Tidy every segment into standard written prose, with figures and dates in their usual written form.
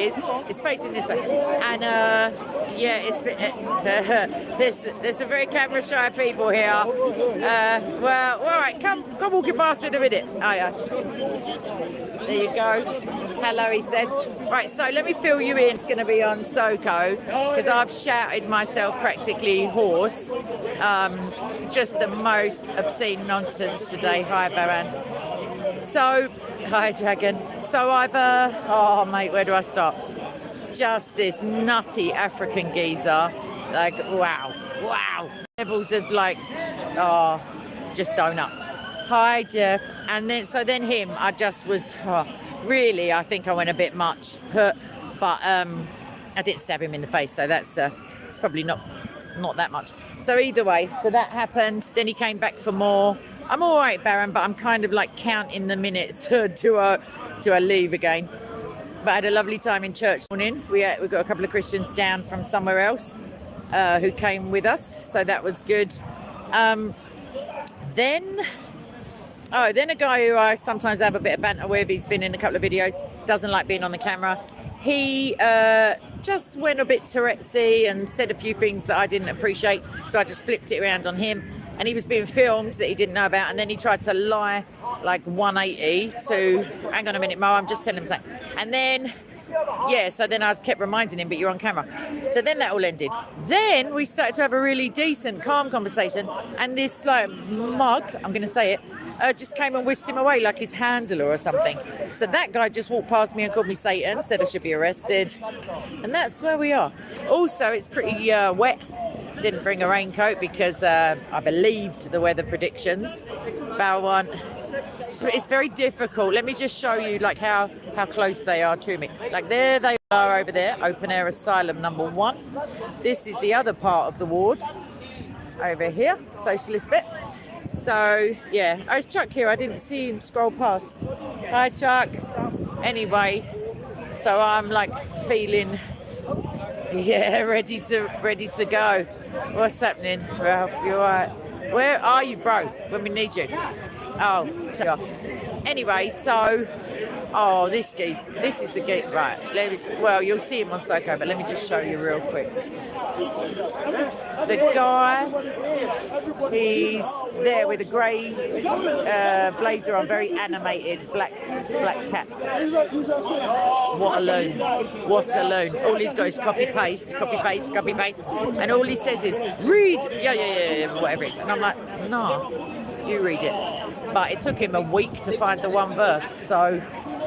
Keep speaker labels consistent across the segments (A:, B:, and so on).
A: is. It's facing this way. And yeah, it's there's some very camera shy people here. Well, all right, come walking past in a minute. Oh yeah. There you go. Hello, he said. Right, so let me fill you in. It's going to be on Soko because I've shouted myself practically hoarse. Just the most obscene nonsense today. Hi, Baran. So, hi, Dragon. So I've, oh, mate, where do I start? Just this nutty African geezer. Like, wow. Levels of like, oh, just donut. Hi, Jeff. And then him, I just was... really, I think I went a bit much, but I didn't stab him in the face, so that's it's probably not that much. So either way, so that happened. Then he came back for more. I'm all right, Baron, but I'm kind of like counting the minutes to I leave again. But I had a lovely time in church this morning. We got a couple of Christians down from somewhere else who came with us, so that was good. Then a guy who I sometimes have a bit of banter with, he's been in a couple of videos, doesn't like being on the camera. He just went a bit Tourettesy and said a few things that I didn't appreciate, so I just flipped it around on him. And he was being filmed that he didn't know about, and then he tried to lie like 180 to, hang on a minute, Mo, I'm just telling him something. And then, yeah, so then I kept reminding him, but you're on camera. So then that all ended. Then we started to have a really decent, calm conversation, and this like mug, I'm going to say it, just came and whisked him away like his handler or something. So that guy just walked past me and called me Satan, said I should be arrested. And that's where we are. Also, it's pretty wet. Didn't bring a raincoat because I believed the weather predictions. Balwan, it's very difficult. Let me just show you like how close they are to me. Like there they are over there, open air asylum number 1. This is the other part of the ward over here, socialist bit. So, yeah, I was Chuck here. I didn't see him scroll past. Hi, Chuck. Anyway, so I'm like feeling, yeah, ready to go. What's happening, Ralph? You all right? Where are you, bro, when we need you? Oh, anyway, so, oh, this geese. This is the geese. Right, well, you'll see him on Soko, but let me just show you real quick. The guy, he's there with a grey blazer on, very animated, black cat. What a loon. All he's got is copy paste, and all he says is read, yeah, whatever it is. And I'm like, no, you read it. But it took him a week to find the one verse, so,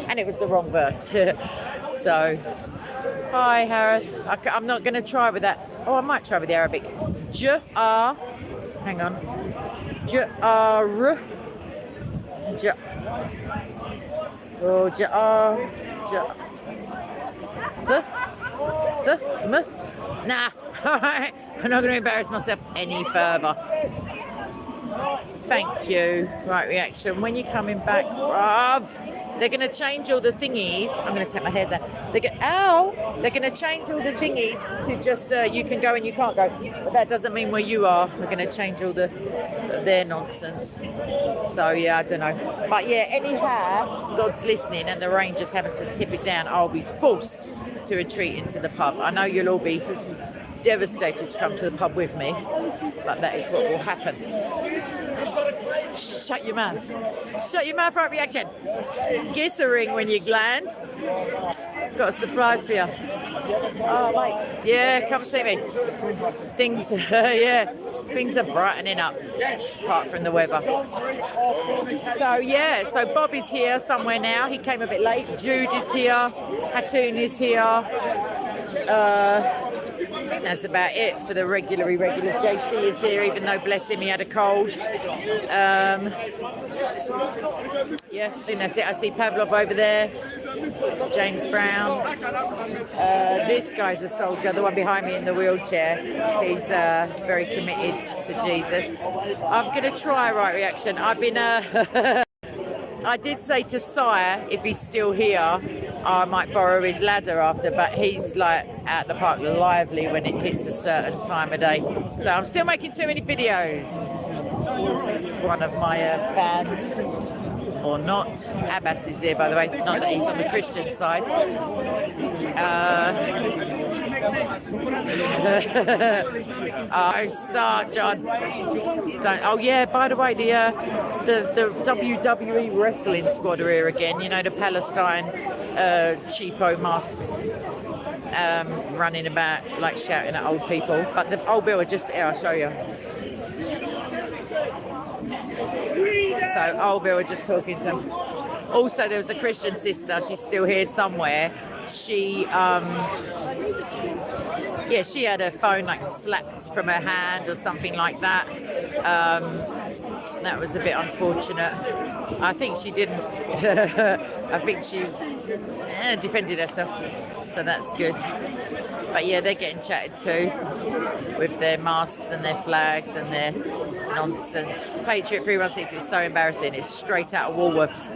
A: and it was the wrong verse. So, hi, Harith. I'm not going to try with that. Oh, I might try with the Arabic. Hang on. Nah, alright. I'm not going to embarrass myself any further. Thank you. Right, reaction. When you're coming back, bruv. They're going to change all the thingies. I'm going to take my hair down. They're going to change all the thingies to just you can go and you can't go. But that doesn't mean where you are. We're going to change all their nonsense. So, yeah, I don't know. But, yeah, anyhow, God's listening and the rain just happens to tip it down. I'll be forced to retreat into the pub. I know you'll all be devastated to come to the pub with me. But that is what will happen. Shut your mouth. Shut your mouth, right reaction. Gissering when you gland. Got a surprise for you. Oh, mate. Yeah, come see me. Things, yeah, things are brightening up, apart from the weather. So, yeah, so Bob is here somewhere now. He came a bit late. Jude is here. Hatoon is here. That's about it for the regular. JC is here, even though, bless him, he had a cold. Yeah, I think that's it. I see Pavlov over there. James Brown. This guy's a soldier, the one behind me in the wheelchair. He's very committed to Jesus. I'm going to try right reaction. I've been... I did say to Sire, if he's still here, I might borrow his ladder after, but he's like at the park lively when it hits a certain time of day. So I'm still making too many videos. This is one of my fans. or not. Abbas is here, by the way. Not that he's on the Christian side. Oh, start, John. Don't. Oh yeah. By the way, the WWE wrestling squad are here again. You know, the Palestine cheapo masks. Running about like shouting at old people, but the old Bill are just here. I'll show you. So old Bill are just talking to them. Also, there was a Christian sister. She's still here somewhere. She yeah, she had her phone like slapped from her hand or something like that. That was a bit unfortunate. I think she didn't. I think she defended herself, so that's good. But yeah, they're getting chatted to with their masks and their flags and their nonsense. Patriot 316 is so embarrassing. It's straight out of Woolworths,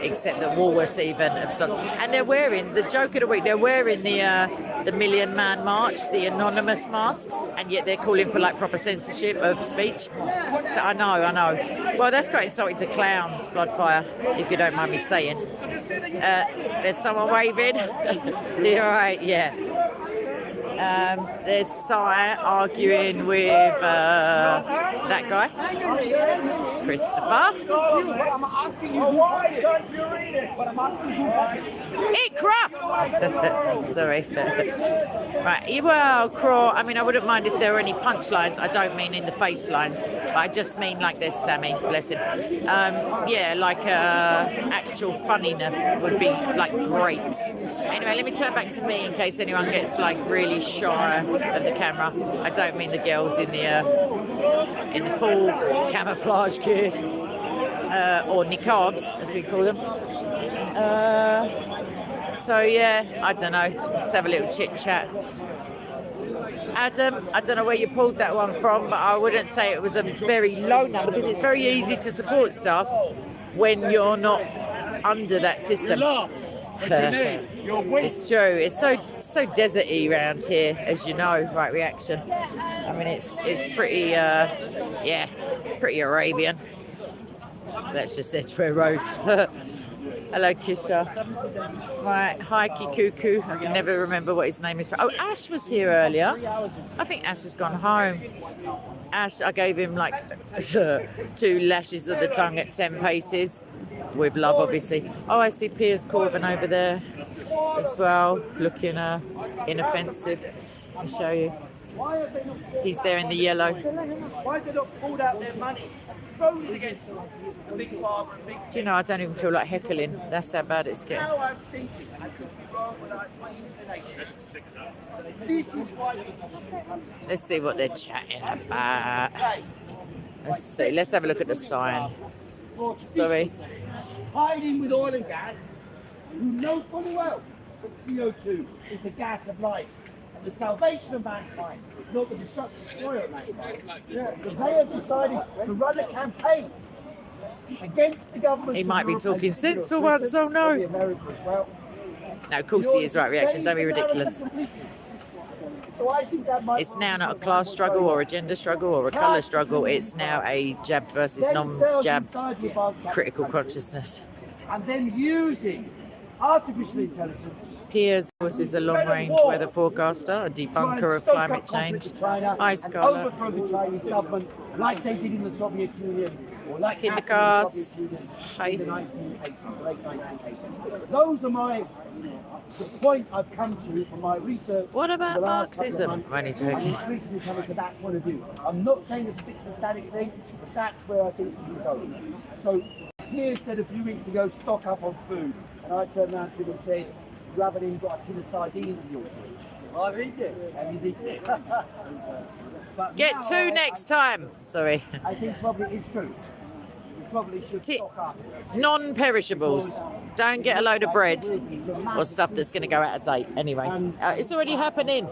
A: except that Woolworths even have stopped. And they're wearing the joke of the week. They're wearing the Million Man March, the anonymous masks, and yet they're calling for like proper censorship of speech. So I know. Well, that's quite insulting to clowns, Bloodfire, if you don't mind me saying. There's someone waving. You're right, yeah. There's Sai arguing with that guy. It's Christopher.
B: I'm asking you why don't you read it? But I'm asking you why.
A: Ikra! Sorry. Right, well, Craw, I mean, I wouldn't mind if there were any punchlines. I don't mean in the face lines, but I just mean like this, Sammy, bless him. Yeah, like actual funniness would be like great. Anyway, let me turn back to me in case anyone gets like really shy of the camera. I don't mean the girls in the full camouflage gear or niqabs, as we call them. So yeah, I don't know. Let's have a little chit chat. Adam, I don't know where you pulled that one from, but I wouldn't say it was a very low number because it's very easy to support stuff when you're not under that system. It's true. It's so deserty around here, as you know. Right reaction. I mean, it's pretty yeah, pretty Arabian. That's just Edgware Road. Hello, Kisha. Right, hi, Kikuku. I can never remember what his name is. Oh, Ash was here earlier. I think Ash has gone home. Ash, I gave him like 2 lashes of the tongue at 10 paces. With love, obviously. Oh, I see Piers Corbin over there as well, looking inoffensive. I'll show you. He's there in the yellow.
B: Why have they not pulled out their money? Throws against Big Pharma and Big.
A: Do you know, I don't even feel like heckling. That's how bad it's getting.
B: Now I'm thinking I could be wrong when I my inclination. This is why this is happening.
A: Let's see what they're chatting about. Let's see. Let's have a look at the sign. Sorry.
B: Tied in with oil and gas, who know fully well that CO2 is the gas of life and the salvation of mankind, not the destruction of soil of mankind. Yeah. But they have decided to run a campaign against the government.
A: He might be talking sense for once, oh no. No, of course he is, right reaction, don't be ridiculous.
B: So I think that might
A: it's now not a class struggle or a gender struggle or a colour struggle, it's now a jabbed versus non-jabbed critical consciousness.
B: And then using artificial intelligence.
A: Piers, of course, is a long-range weather forecaster, a debunker of climate change. Hi, Scarlett.
B: Overthrow the Chinese government like they did in the Soviet Union or like
A: in the
B: happened
A: cars.
B: in the Soviet Union
A: Hi.
B: in the 1980s, late 1980s. Those are the point I've come to from my research.
A: What about
B: for the last couple of
A: Marxism?
B: months.
A: I'm only joking.
B: I'm increasingly coming to that point of view. I'm not saying it's a fixed and static thing, but that's where I think we can go. So Piers said a few weeks ago, stock up on food. And I turned around to him and said, you haven't even got a tin of sardines in your fridge. I've eaten it. And he's eaten it.
A: Get 2 next time. Sorry.
B: I think probably it's true. You probably should stock up.
A: Non-perishables. Don't get a load of bread or stuff that's going to go out of date. Anyway, it's already happening.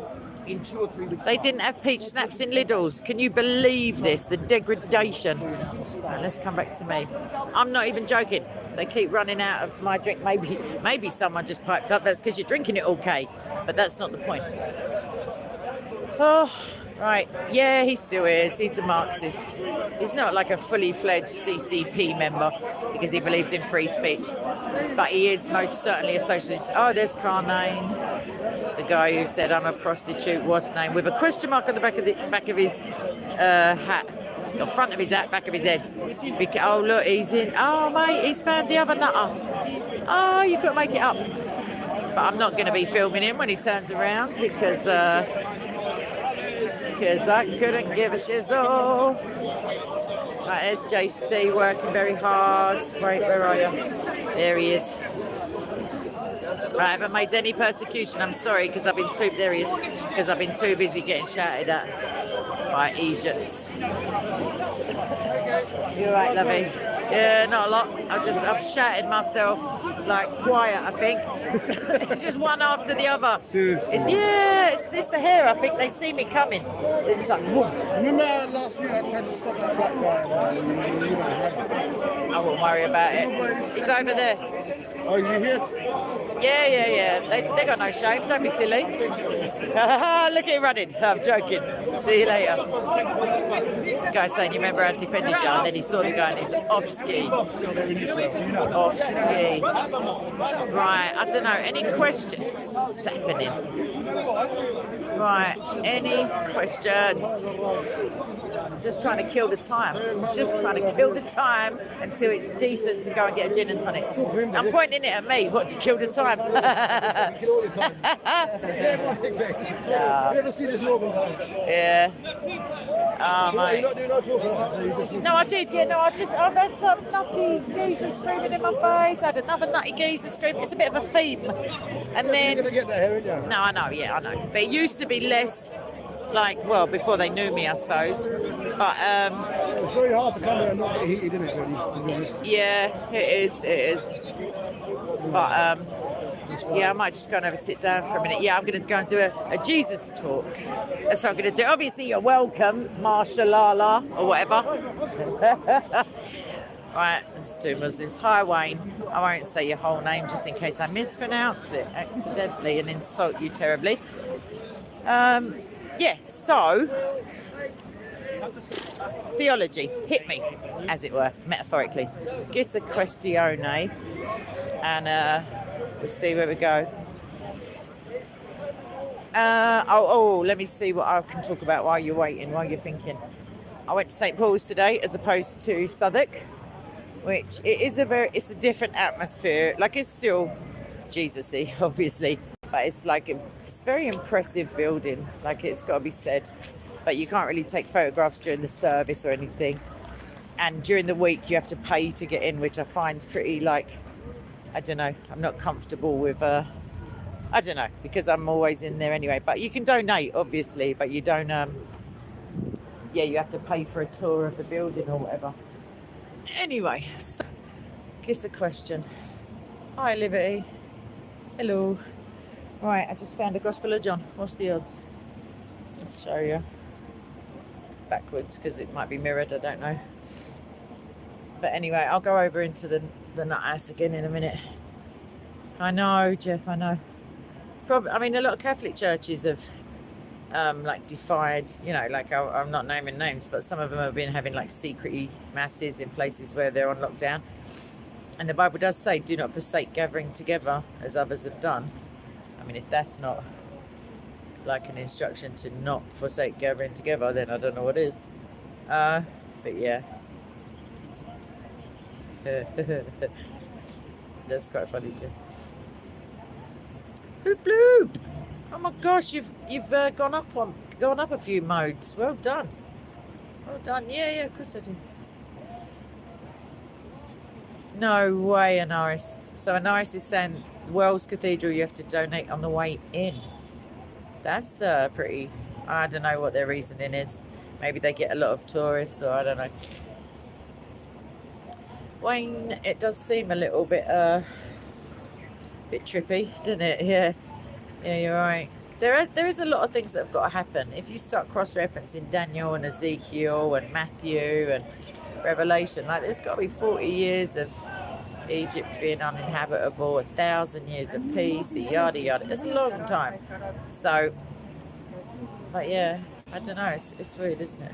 B: In 2 or 3 weeks.
A: They didn't have peach snaps in Lidl's. Can you believe this? The degradation. So let's come back to me. I'm not even joking. They keep running out of my drink. Maybe someone just piped up. That's because you're drinking it okay. But that's not the point. Oh, Right, yeah, he still is. He's a Marxist. He's not like a fully fledged CCP member because he believes in free speech, but he is most certainly a socialist. Oh, there's Carnane, the guy who said I'm a prostitute. What's his name? With a question mark on the back of his hat, the front of his hat, back of his head. Oh look, he's in. Oh mate, he's found the other nutter. Oh, you couldn't make it up. But I'm not going to be filming him when he turns around because I couldn't give a shizzle. Right, there's JC working very hard. Right, where are you? There he is. Right, I haven't made any persecution. I'm sorry because I've been too. There he is. Because I've been too busy getting shouted at by Egypts. You're right, lovey. Yeah, not a lot. I've shouted myself like quiet, I think. It's just one after the other.
C: Seriously?
A: It's this the hair, I think. They see me coming. It's just like, whoop.
C: Remember last week I tried to stop that black guy?
A: I won't worry about it. He's over there.
C: Oh, is he here?
A: Yeah. They got no shame. Don't be silly. Look at him running. I'm joking. See you later. This guy saying, you remember I defended you? And then he saw the guy and he's off ski. Off ski. Right, I don't know. Any questions? What's happening? Right, any questions? I'm just trying to kill the time. Just trying to kill the time until it's decent to go and get a gin and tonic. I'm pointing it at me. What, to kill the time?
C: Kill all the time. You ever see this Northern guy?
A: Yeah. Oh, mate.
C: You're not doing no talking.
A: No, I did. Yeah, no, I've had some nutty geezer screaming in my face. I had another nutty geezer screaming. It's a bit of a theme. And then...
C: You're going to get that hair, aren't you?
A: No, I know. Yeah, I know. But it used to be less... Like, well, before they knew me, I suppose. But
C: it's very hard to come here and not get heated, isn't it? Really, to be honest.
A: yeah, it is. But yeah, I might just go and have a sit down for a minute. Yeah, I'm going to go and do a Jesus talk. That's what I'm going to do. Obviously, you're welcome, Marshalala or whatever. Right, let's do Muslims. Hi, Wayne. I won't say your whole name just in case I mispronounce it accidentally and insult you terribly. Yeah, so theology, hit me, as it were, metaphorically. Gissa questione, and we'll see where we go. Let me see what I can talk about while you're waiting, while you're thinking. I went to St. Paul's today as opposed to Southwark, which it's a different atmosphere. Like, it's still Jesus-y, obviously. But it's like it's a very impressive building, like, it's got to be said. But you can't really take photographs during the service or anything. And during the week you have to pay to get in, which I find pretty, like, I don't know. I'm not comfortable with, I don't know, because I'm always in there anyway. But you can donate, obviously, but you don't, yeah, you have to pay for a tour of the building or whatever. Anyway, so, guess a question. Hi, Liberty. Hello. Right, I just found a Gospel of John. What's the odds? Let's show you. Backwards, because it might be mirrored, I don't know. But anyway, I'll go over into the nut house again in a minute. I know, Jeff, I know. I mean, a lot of Catholic churches have, like, defied, you know, like, I'm not naming names, but some of them have been having, like, secret masses in places where they're on lockdown. And the Bible does say, do not forsake gathering together, as others have done. I mean, if that's not like an instruction to not forsake gathering together, then I don't know what is. But yeah. That's quite funny too. Bloop bloop! Oh my gosh, you've gone up a few modes. Well done. Well done. Yeah, of course I do. No way, Anaris. So Anaris is saying Wells Cathedral you have to donate on the way in. That's pretty... I don't know what their reasoning is. Maybe they get a lot of tourists, or I don't know. Wayne, it does seem a little bit trippy, doesn't it? Yeah, you're right. There is a lot of things that have got to happen. If you start cross-referencing Daniel and Ezekiel and Matthew and Revelation, like, there's got to be 40 years of Egypt being uninhabitable, 1,000 years of peace, yada yada. It's a long time. So, but yeah, I don't know, it's weird, isn't it?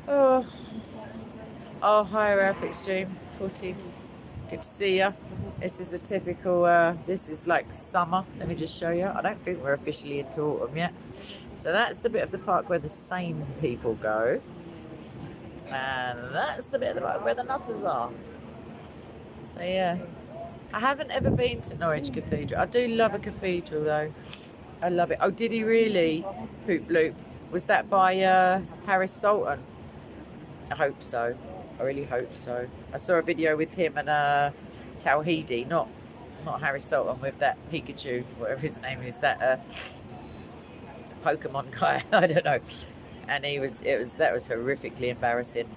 A: Oh, hi Ralph Extreme 14. Good to see you. This is a typical, this is like summer. Let me just show you. I don't think we're officially into autumn yet. So that's the bit of the park where the same people go. And that's the bit of the park where the nutters are. So yeah. I haven't ever been to Norwich Cathedral. I do love a cathedral though. I love it. Oh, did he really? Hoop Loop. Was that by Harris Sultan? I hope so. I really hope so. I saw a video with him and Tawhidi, not Harris Sultan, with that Pikachu, whatever his name is, that Pokemon guy. I don't know. And that was horrifically embarrassing.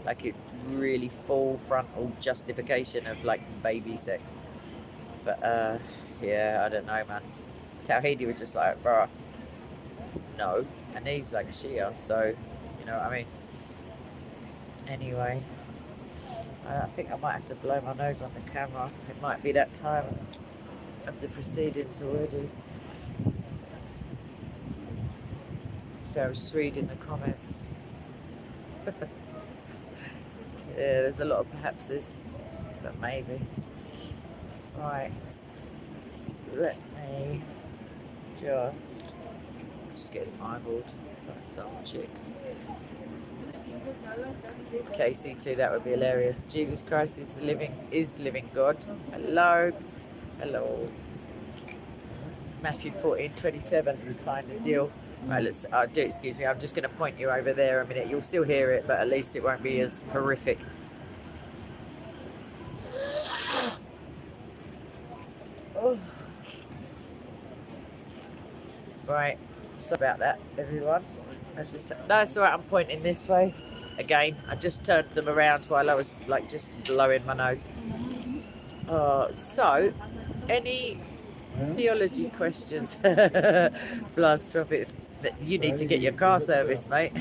A: Like, it's really full frontal justification of like baby sex. But yeah, I don't know, man. Tawhidi was just like, bruh, no. And he's like Shia, so you know what I mean. Anyway, I think I might have to blow my nose on the camera. It might be that time of the proceedings already. So I was just reading the comments. Yeah, there's a lot of perhapses, but maybe. Right, let me just get eyeballed by some chick. KC2, that would be hilarious. Jesus Christ is living God. Hello. Matthew 14:27 kind of deal. Right, excuse me, I'm just going to point you over there a minute. You'll still hear it, but at least it won't be as horrific. Oh. Right, sorry about that, everyone. That's all right, I'm pointing this way. Again, I just turned them around while I was like just blowing my nose. So, any theology questions? Blast drop it. You need to get your car serviced, mate.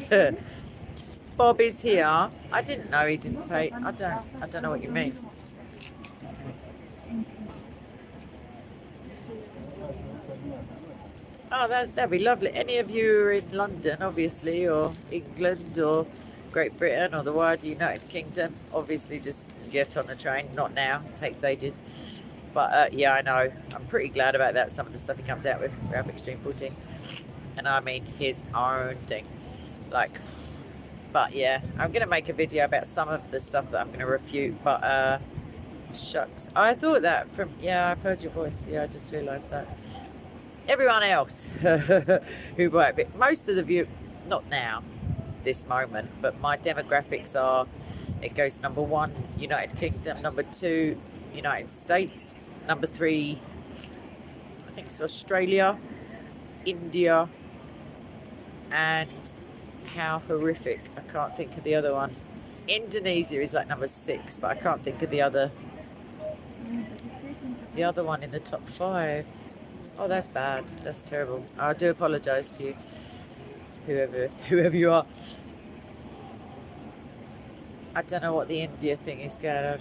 A: Bob is here. I didn't know he didn't pay. I don't know what you mean. Oh, that'd be lovely. Any of you who are in London, obviously, or England, or Great Britain, or the wider United Kingdom, obviously just get on the train. Not now, it takes ages. But yeah, I know. I'm pretty glad about that. Some of the stuff he comes out with, Ralph Extreme 14. And I mean his own thing. Like, but yeah, I'm going to make a video about some of the stuff that I'm going to refute. But shucks. I thought that from, yeah, I've heard your voice. Yeah, I just realised that. Everyone else who might be, most of the view, not now, this moment, but my demographics are, it goes number 1, United Kingdom, number 2, United States, number 3, I think it's Australia, India, and how horrific, I can't think of the other one. Indonesia is like number 6, but I can't think of the other one in the top 5. Oh, that's bad. That's terrible. I do apologise to you, whoever you are. I don't know what the India thing is going on.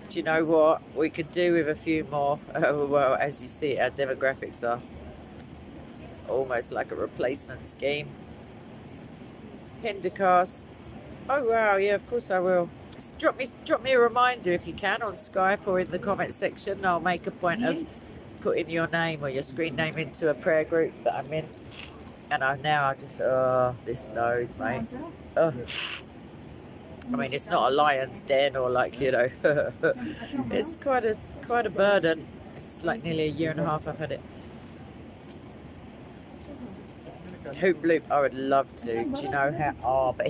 A: Do you know what? We could do with a few more. Well, as you see, our demographics are. It's almost like a replacement scheme. Pendercast. Oh wow, yeah, of course I will. Just drop me a reminder if you can on Skype or in the comment section. I'll make a point of putting your name or your screen name into a prayer group that I'm in. And I just, this nose, mate. I mean, it's not a lion's den or like, you know, it's quite a burden. It's like nearly a year and a half I've had it. Hoop Loop, I would love to. Do you know how? Oh, but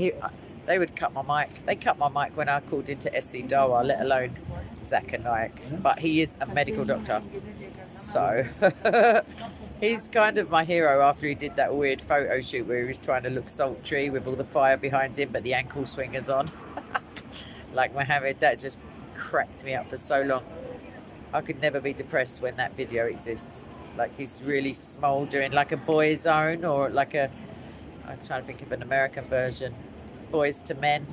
A: they would cut my mic. They cut my mic when I called into SC Dawa, let alone Zach Naik. But he is a medical doctor, so he's kind of my hero after he did that weird photo shoot where he was trying to look sultry with all the fire behind him, but the ankle swingers on. Like Mohammed, that just cracked me up for so long. I could never be depressed when that video exists. Like, he's really smouldering, like a Boys Own, or like a, I'm trying to think of an American version, Boys to Men,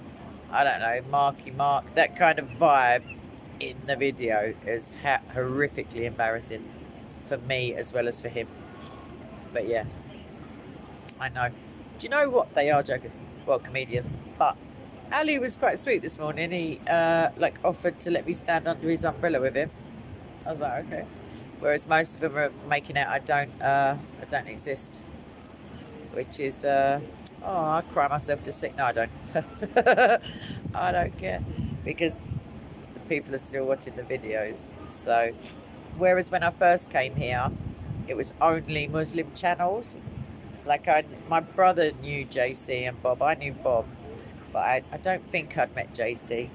A: I don't know, Marky Mark, that kind of vibe in the video is horrifically embarrassing for me as well as for him. But yeah, I know. Do you know what? They are jokers. Well, comedians. But Ali was quite sweet this morning. He like offered to let me stand under his umbrella with him. I was like, okay. Whereas most of them are making out I don't exist, which is I cry myself to sleep. No, I don't. I don't care because the people are still watching the videos. So, whereas when I first came here, it was only Muslim channels. Like my brother knew JC and Bob. I knew Bob, but I don't think I'd met JC.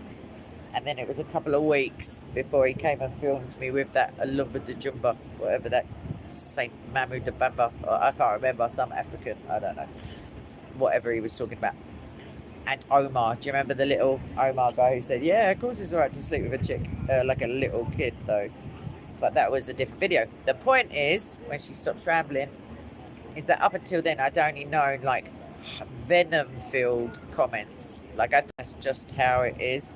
A: And then it was a couple of weeks before he came and filmed me with that Alumba de Jumba, whatever that Saint Mahmoud de Bamba, or I can't remember, some African, I don't know, whatever he was talking about. And Omar, do you remember the little Omar guy who said, yeah, of course it's all right to sleep with a chick, like a little kid though. But that was a different video. The point is, when she stops rambling, is that up until then I'd only known like venom-filled comments. Like that's just how it is.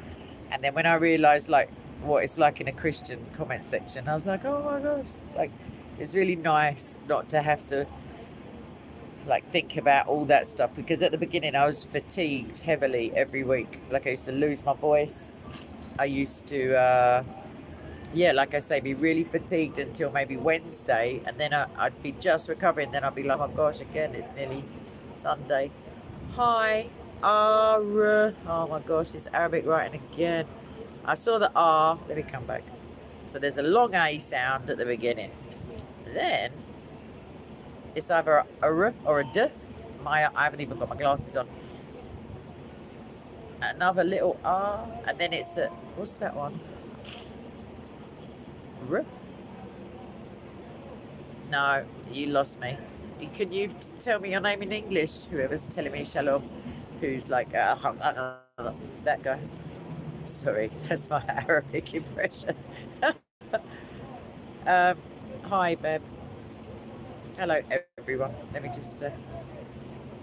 A: And then when I realised like what it's like in a Christian comment section, I was like, oh my gosh, like it's really nice not to have to like think about all that stuff, because at the beginning I was fatigued heavily every week. Like I used to lose my voice. I used to like I say, be really fatigued until maybe Wednesday, and then I'd be just recovering. Then I'd be like, oh gosh, again, it's nearly Sunday. Hi. Oh my gosh, this Arabic writing again. I saw the R. Let me come back. So there's a long A sound at the beginning. Then it's either a R or a D. I haven't even got my glasses on. Another little R, and then it's a, what's that one? R? No, you lost me. Can you tell me your name in English? Whoever's telling me shalom. Who's like that guy. Sorry, that's my Arabic impression. Hi, Beb. Hello, everyone. Let me just...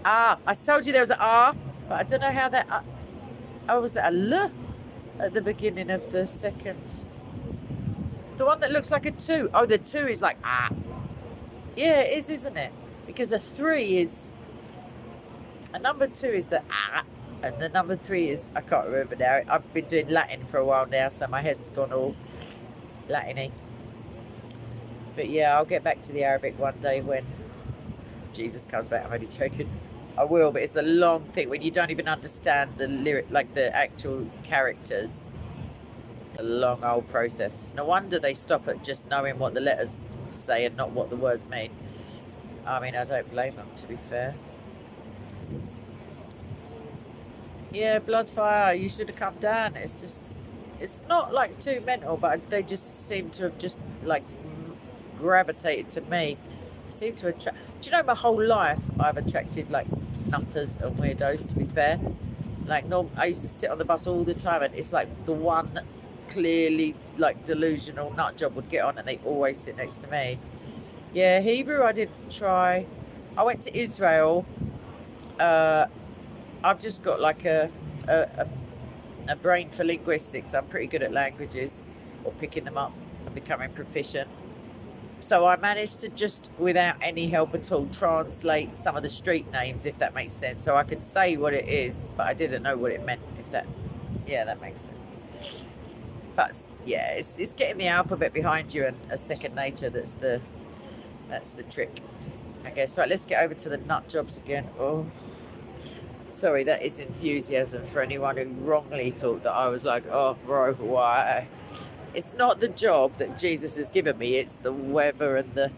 A: I told you there was an R, but I don't know how that... was that a L at the beginning of the second? The one that looks like a 2. Oh, the 2 is like ah. Yeah, it is, isn't it? Because a 3 is... A number 2 is the ah, and the number 3 is, I can't remember now. I've been doing Latin for a while now, so my head's gone all Latin-y. But yeah, I'll get back to the Arabic one day when Jesus comes back. I'm only joking. I will, but it's a long thing when you don't even understand the lyric, like the actual characters. A long old process. No wonder they stop at just knowing what the letters say and not what the words mean. I mean, I don't blame them, to be fair. Yeah, Bloodfire, you should have come down. It's just, it's not like too mental, but they just seem to have just like gravitated to me. Seem to attract. Do you know, my whole life I've attracted like nutters and weirdos, to be fair. Like, I used to sit on the bus all the time, and it's like the one clearly like delusional nut job would get on, and they always sit next to me. Yeah, Hebrew I didn't try. I went to Israel. I've just got like a brain for linguistics. I'm pretty good at languages, or picking them up and becoming proficient. So I managed to just, without any help at all, translate some of the street names, if that makes sense. So I could say what it is, but I didn't know what it meant, if that, yeah, that makes sense. But yeah, it's getting the alphabet behind you and a second nature that's the trick, I guess. Right, let's get over to the nut jobs again. Oh, sorry, that is enthusiasm for anyone who wrongly thought that I was like, oh, bro, why? It's not the job that Jesus has given me. It's the weather and the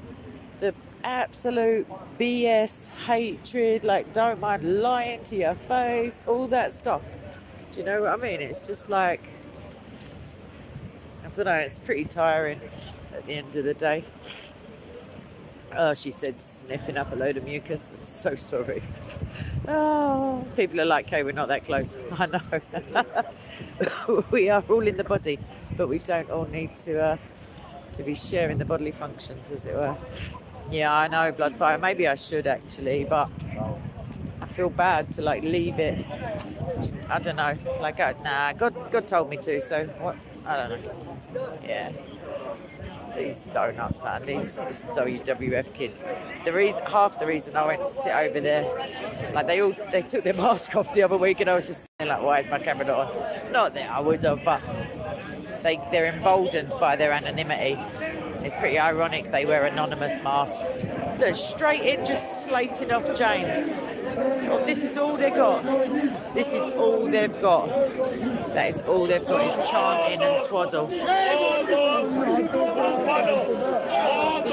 A: absolute BS hatred. Like, don't mind lying to your face, all that stuff. Do you know what I mean? It's just like, I don't know. It's pretty tiring at the end of the day. Oh, she said, sniffing up a load of mucus. I'm so sorry. Oh, people are like, hey, we're not that close. I know. We are all in the body, but we don't all need to be sharing the bodily functions, as it were. Yeah, I know, Bloodfire. Maybe I should actually, but I feel bad to like leave it. I don't know. Like, nah, God told me to. So what? I don't know. Yeah. these donuts, man. These WWF kids. Half the reason I went to sit over there, like they took their mask off the other week, and I was just saying, like, why is my camera not on? Not that I would have, but they're emboldened by their anonymity. It's pretty ironic they wear anonymous masks. They're straight in, just slated off James. Oh, this is all they got. This is all they've got. That is all they've got, is chanting and twaddle. Did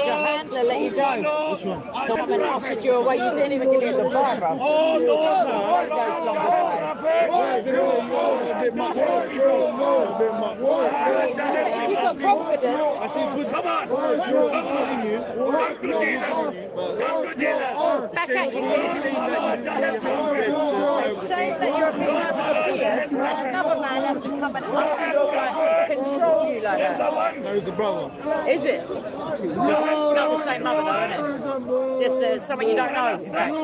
A: your handler let you go?
C: Which one?
A: Come and ushered you away. You didn't even give me the bar, bro. Those longer guys.
C: A bit much. A bit much.
A: If you've got confidence.
C: I see good. Come on.
A: Back at you.
C: It's
A: Shame that you're a beard and another man has to come and usher you, like, control you like that.
C: No, he's a brother.
A: Is it? Not the same mother though, isn't it? Just someone you don't know. In fact.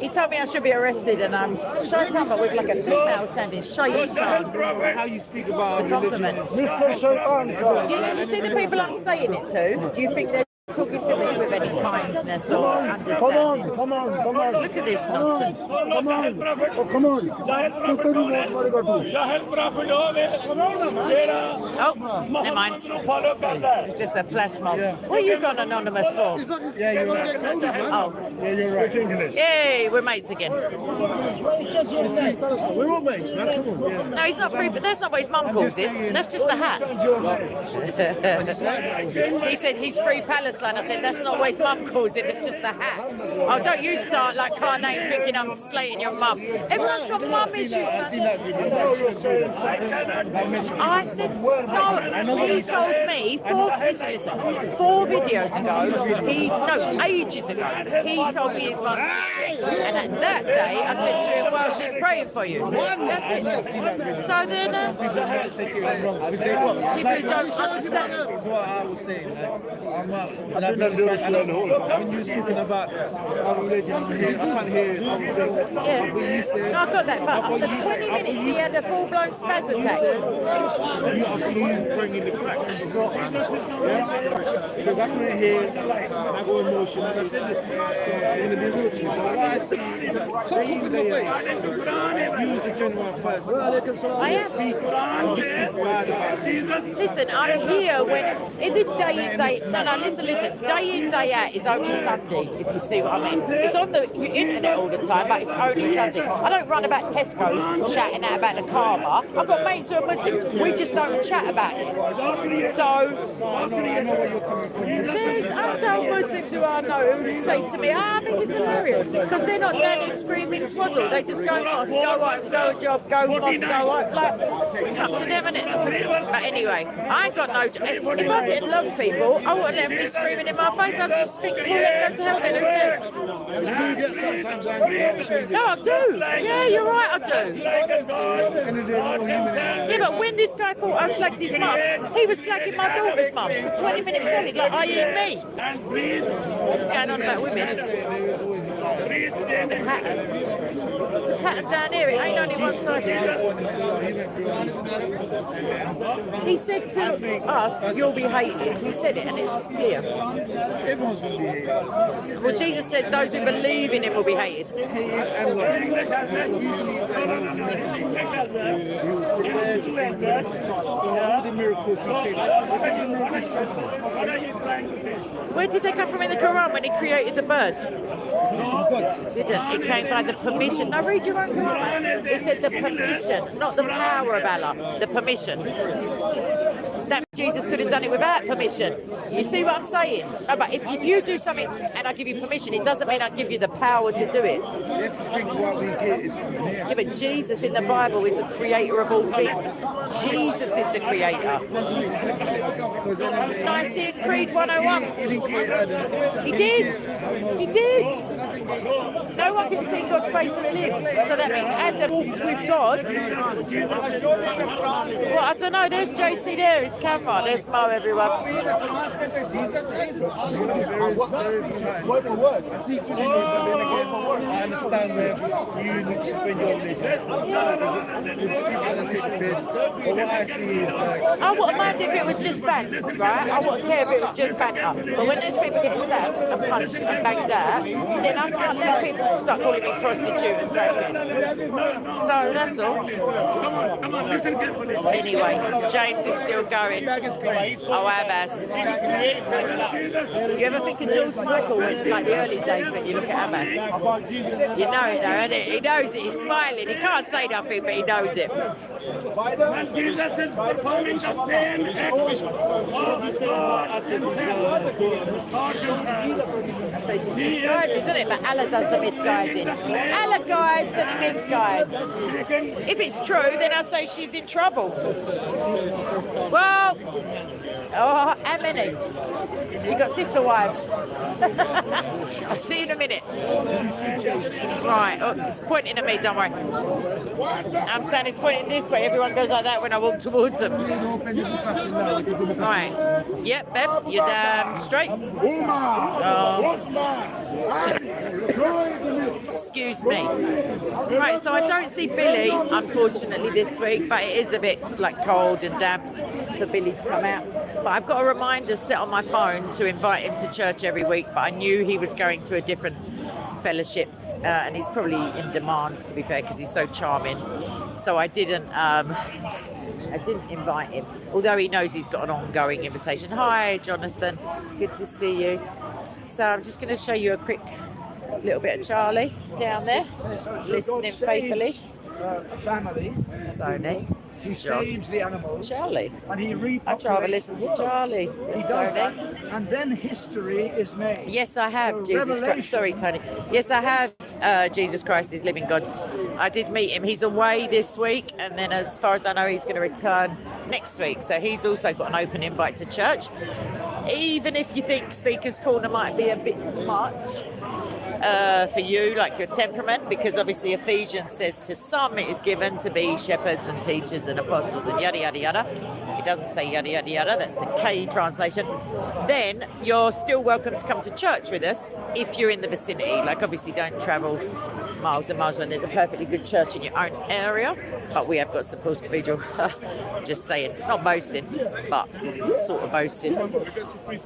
A: He told me I should be arrested, and I'm shut up with like a female sounding shady tongue.
C: How you speak about
A: Compliment. You see the people I'm saying it to? Do you think they're talking to me with any kindness or understanding?
C: Come on.
A: Look at this nonsense.
C: Come on.
A: Oh, never mind. It's just a flash mob. What are you got anonymous for?
C: Yeah, you're right.
A: Oh,
C: Yeah, you're right.
A: yay, we're mates again.
C: We're all mates, man. Come on. Yeah.
A: No, he's not free, but that's not what his mum calls it. That's just the hat. He said he's free Palestine. I said that's not what his mum calls it. It's just the hat. Oh, don't you start like Carnate thinking I'm slating your mum. Everyone's got mum issues,
C: I've seen
A: man.
C: that video.
A: I said no. He told me four videos ago. Ages ago. He told me his mum's history, and at that day I said to him, "Well, she's praying for you." That's it. So then, people who don't understand.
C: That's what I was saying. When you was talking about our religion, I can't hear it.
A: Yeah. No, I got that, but after 20 minutes he had a full-blown spaz attack.
C: After you bringing the crack, because I couldn't hear it, and I go emotional. As I said this to you, so I'm going to be real to you. But what I see, you as a genuine person,
A: I am.
C: you just speak bad about it.
A: Listen, I'm here when, in this day in, day, no, listen, day in, day out is only Sunday, if you see what I mean. It's on the internet all the time, but it's only Sunday. I don't run about Tesco's shouting out about the karma. I've got mates who are Muslim, we just don't chat about it. So,
C: I know where you're coming from.
A: there's untold Muslims who I know who say to me, I think it's hilarious, because they're not down here screaming twaddle, they just go mosque, go on, go job, go mosque, go on. Like, it's up to them, innit? But anyway, I ain't got no, if I didn't love people, I wouldn't let them be screaming in my face, I'd just speak, pull them to hell, then who cares?
C: You do get sometimes angry, obviously.
A: No, I do. Yeah, you're right, I do.
C: And there's no human in
A: Yeah, but when this guy thought I slagged his mum, he was slagging my daughter's mum for 20 minutes solid, like, i.e. me. What's going on about women? It's a pattern down here, it ain't only one side. He said to us, you'll be hated. He said it, and it's clear.
C: Everyone's going to be hated.
A: Well, Jesus said those who believe in him will be hated.
C: Hated and loved. So we believe that he was a messenger. He was prepared to bring the message. So all the miracles he came, where did the miracles come from?
A: Where did they come from in the Quran when he created the bird? It came by the permission. Now read your own Quran. It said the permission, not the power of Allah, the permission. That Jesus could have done it without permission. You see what I'm saying? No, but if you do something and I give you permission, it doesn't mean I give you the power to do it.
C: Everything what we get is from here.
A: Yeah, but Jesus in the Bible is the creator of all things. Jesus is the creator. Nicene Creed 101. He did. He did. No one can see God's face and live. So that means Adam walked with God. Well, I don't know. There's JC there, his camera. There's Mo, everyone.
C: I understand where you need to defend your religion. But what I see is like,
A: I wouldn't mind if it was just bands, right? I wouldn't care if it was just banter. But when there's people getting stabbed and punched and banged out, then I can't let people start calling me prostitute and crackhead. So that's all. Anyway, James is still going. Oh, Abbas. You ever think of George Michael in like the early days when you look at Abbas? You know it though, isn't it? He knows it. He's smiling. He can't say nothing, but he knows it.
C: when Jesus is performing the same action of
A: So it's just misguided, isn't it? But Allah does the misguiding. Allah guides and he misguides. If it's true, then I say she's in trouble. Well, oh, how many? She got sister wives. I'll see you in a minute. Right, oh, it's pointing at me, don't worry. I'm saying it's pointing this way. Everyone goes like that when I walk towards them. Right. Yep, Beb, you're damn straight. Excuse me. Right, so I don't see Billy, unfortunately, this week, but it is a bit like cold and damp for Billy to come out. But I've got a reminder set on my phone to invite him to church every week, but I knew he was going to a different fellowship, and he's probably in demand, to be fair, because he's so charming. So I didn't invite him, although he knows he's got an ongoing invitation. Hi, Jonathan. Good to see you. So I'm just going to show you a quick little bit of Charlie down there, listening faithfully.
B: Family.
A: Tony.
B: He
A: John.
B: saves the animals.
A: Charlie.
B: And he repopulates
A: I'd rather listen
B: the
A: to
B: world.
A: Charlie.
B: He does
A: Tony.
B: that, and then history is made.
A: Yes, I have.
B: So
A: Jesus Christ.
B: Revelation-
A: Sorry, Tony. Yes, I have. Jesus Christ is living God. I did meet him. He's away this week, and then, as far as I know, he's going to return next week. So he's also got an open invite to church. Even if you think Speaker's Corner might be a bit much for you, like your temperament, because obviously Ephesians says to some it is given to be shepherds and teachers and apostles and yada yada yada. It doesn't say yada yada yada, that's the K translation. Then you're still welcome to come to church with us if you're in the vicinity. Like, obviously don't travel miles and miles when there's a perfectly good church in your own area, but we have got St Paul's Cathedral. Just saying, not boasting, but sort of boasting,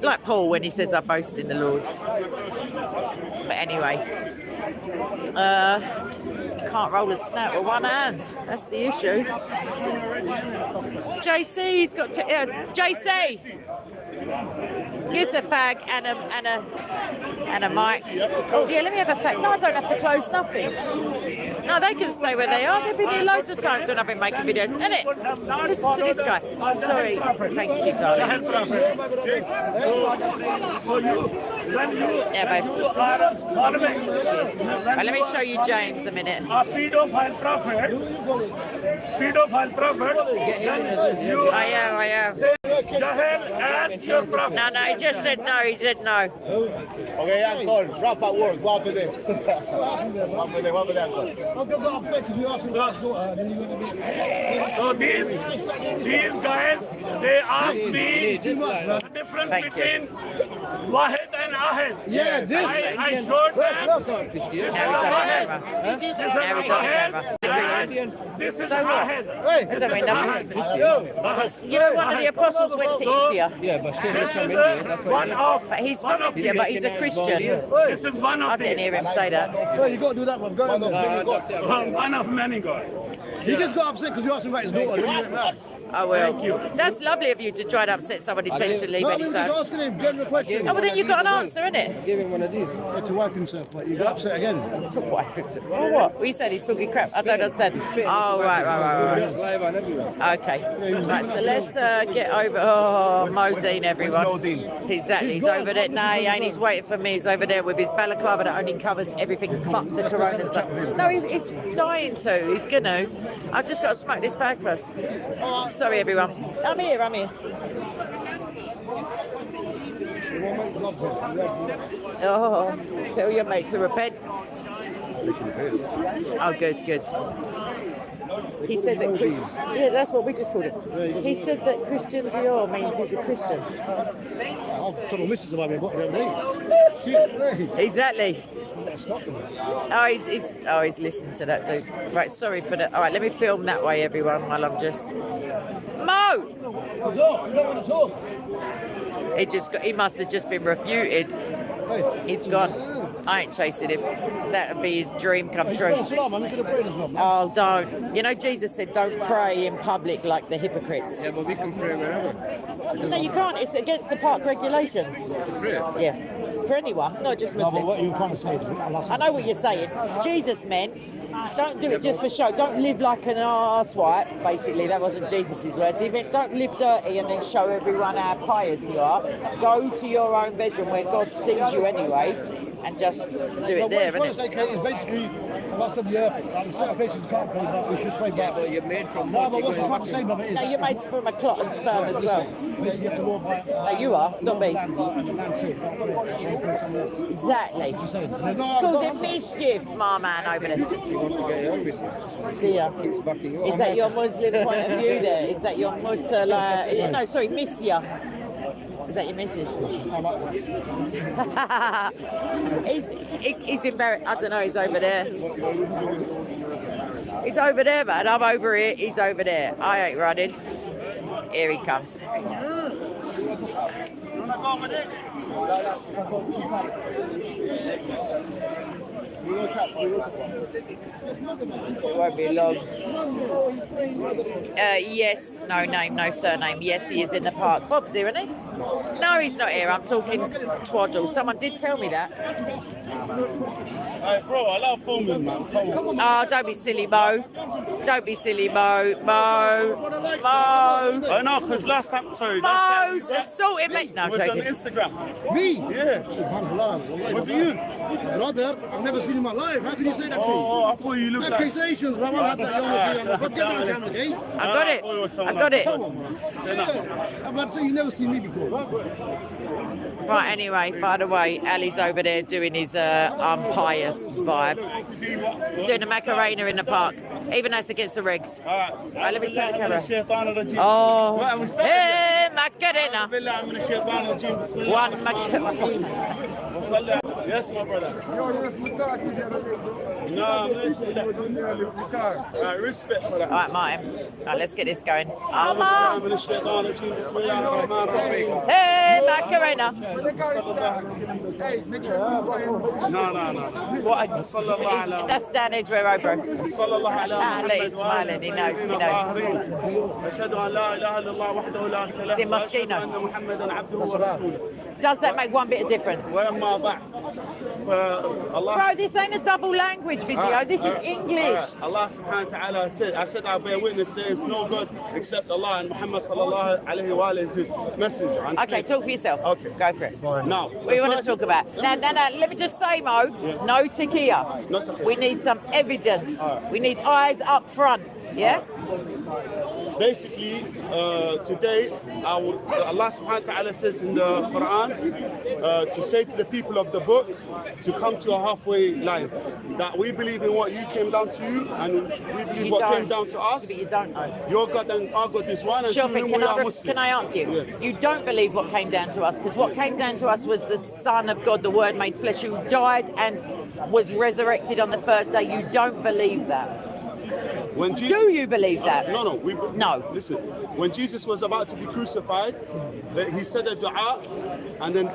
A: like Paul when he says I boast in the Lord. But anyway, can't roll a snout with one hand. That's the issue. JC's got to. JC, here's a fag and a mic. Oh yeah, let me have a fag. No, I don't have to close nothing. No, they can stay where they are. They've been here loads of times when I've been making videos. Isn't it? Listen to this guy. Sorry. Thank you, darling. Yeah, babe. Right, let me show you James a minute.
C: A pedophile prophet, you
A: I am.
C: Jahel as your prophet.
A: No, he just said no. He said no.
D: Okay, Uncle, drop at words. What for this? What for that?
C: So these guys, they asked me the difference
A: Thank you.
C: between Wahid and Ahad.
D: Yeah, this.
C: I showed them. This is
A: Now he's on the
C: Wahid.
A: camera.
C: This is
A: Now he's on the
C: Wahid.
A: camera.
C: This is
A: So what?
C: Ahad.
A: It doesn't mean nothing. You know, one of the apostles went to India.
D: Yeah, but still,
C: This
D: this
C: is one of.
A: But he's
C: one
A: from
C: of
A: India,
C: the-
A: but he's a Christian.
C: This is one
A: I
C: of
A: didn't
C: the.
A: hear him say that.
E: Well, you got to do that one. Go on.
C: One of many gods.
E: He just got upset because you asked him about his daughter. Didn't you? No,
A: I will. That's lovely of you to try to upset someone intentionally
E: we
A: many
E: were
A: times.
E: just asking him general question.
A: Oh, well, then you've got an answer, innit?
D: Give him one of these.
E: To wipe himself, but you got upset again.
A: Oh, what? We said he's talking crap. I don't understand. Oh, right.
D: Live on everywhere.
A: Okay. Right, so let's get over. Oh, Modine, everyone. Exactly. He's over there. No, he ain't. He's waiting for me. He's over there with his balaclava that only covers everything but the corona stuff. No, he's dying to. He's gonna. I've just got to smoke this fag first. Sorry, everyone. I'm here. Oh, tell your mate to repent.
E: licking your face.
A: Oh, good, good. He said that Christian. Yeah, that's what we just called it. He said that Christian Dior means he's a Christian.
E: I've told my missus about me, what the other day. Shit, hey.
A: Exactly.
E: Stop them.
A: Oh, he's listening to that dude. Right, sorry for that. All right, let me film that way, everyone, while I'm just. Mo!
E: What's up? You don't want to talk?
A: He must have just been refuted.
E: Hey.
A: He's gone. I ain't chasing him. That'd be his dream come true. Oh, don't. You know, Jesus said, don't pray in public like the hypocrites.
D: Yeah, but we can pray wherever.
A: No, you can't. It's against the park regulations.
D: Pray.
A: Yeah. For anyone, not just
E: No, but
A: Muslims.
E: what are you trying to say?
A: I know what you're saying. Jesus meant, don't do it just for show. Don't live like an arsewipe. Basically, that wasn't Jesus' words. He meant, don't live dirty and then show everyone how pious you are. Go to your own bedroom where God sees you anyway, and just do it there,
E: What I'm trying to
A: innit?
E: say, Kate, is basically, Allah said the earth, like, certain places can't pray back, we should pray
D: Yeah,
E: back.
D: but you're made from
E: No,
D: mud.
E: but what's
D: you're
E: I'm trying to say, brother, is
A: No, you're made from a clot and sperm as well.
E: basically you have to walk by
A: No, you are, not me.
E: and the land safe, don't pray, don't pray somewhere else.
A: Exactly.
E: Just saying. There's
A: It's
E: no,
A: causing mischief, my man over there.
D: He wants to get you on with you.
A: Dear.
D: He's backing you
A: Is
D: up.
A: that your Muslim point of view there? Is that your mutala? No, sorry, misya. Is that your missus?
E: I like that.
A: he's embarrassed. I don't know, he's over there. He's over there, man. I'm over here. He's over there. I ain't running. Here he comes. It won't be long. Yes, no name, no surname. Yes, he is in the park. Bob's here, isn't he? No, he's not here. I'm talking twaddle. Someone did tell me that.
C: Hey, bro, I love filming, man.
A: Oh, don't be silly, Mo. Don't be silly, Mo. Mo. Mo.
C: I know, because last time,
A: Mo's assaulted me. No, I'm
C: was on
A: joking.
C: Instagram.
E: Me?
C: Yeah.
E: Subhanallah. Wallahi,
C: Was it you?
E: Brother, I've never seen in my life. How can you say that to me?
C: Oh, I thought you looked like...
E: Accusations, man. I'll have that yom but get me on camera, okay?
A: I got it. I got it.
E: I'm about to say you've never seen me before.
A: Right, anyway, by the way, Ali's over there doing his pious vibe. He's doing a Macarena in the park, even though it's against the regs. Right, let me turn the camera. Oh, hey, Macarena. One Macarena.
C: Yes, my brother. No, listen. Right, respect for that.
A: All right, Martin. All right, let's get this going. Oh, Mom. Hey, Macarena.
C: No.
A: What? That's Dan Edgware, bro. Ah, look, he's smiling. He knows. He knows. It's in Moschino. Does that make one bit of difference? Bro, this ain't a double language video. This is English.
C: Allah subhanahu wa ta'ala said, I said I bear witness there is no God except Allah and Muhammad sallallahu alayhi wa is his messenger.
A: Okay, talk for yourself.
C: Okay.
A: Go for it.
C: Now,
A: What do you want to talk about? No, let me just say, Mo, no tequila.
C: No tequila.
A: We need some evidence. We need eyes up front. Yeah?
C: basically, today, Allah subhanahu wa ta'ala says in the Quran to say to the people of the book to come to a halfway line. That we believe in what you came down to you, and we believe what came down to us.
A: But you don't know.
C: Your God and our God is one, and to
A: Shofik,
C: whom we are Muslim.
A: can I answer you?
C: Yeah.
A: You don't believe what came down to us, because what came down to us was the Son of God, the Word made flesh, who died and was resurrected on the third day. You don't believe that.
C: When Jesus,
A: Do you believe that?
C: No.
A: No.
C: Listen, when Jesus was about to be crucified, he said a dua, and then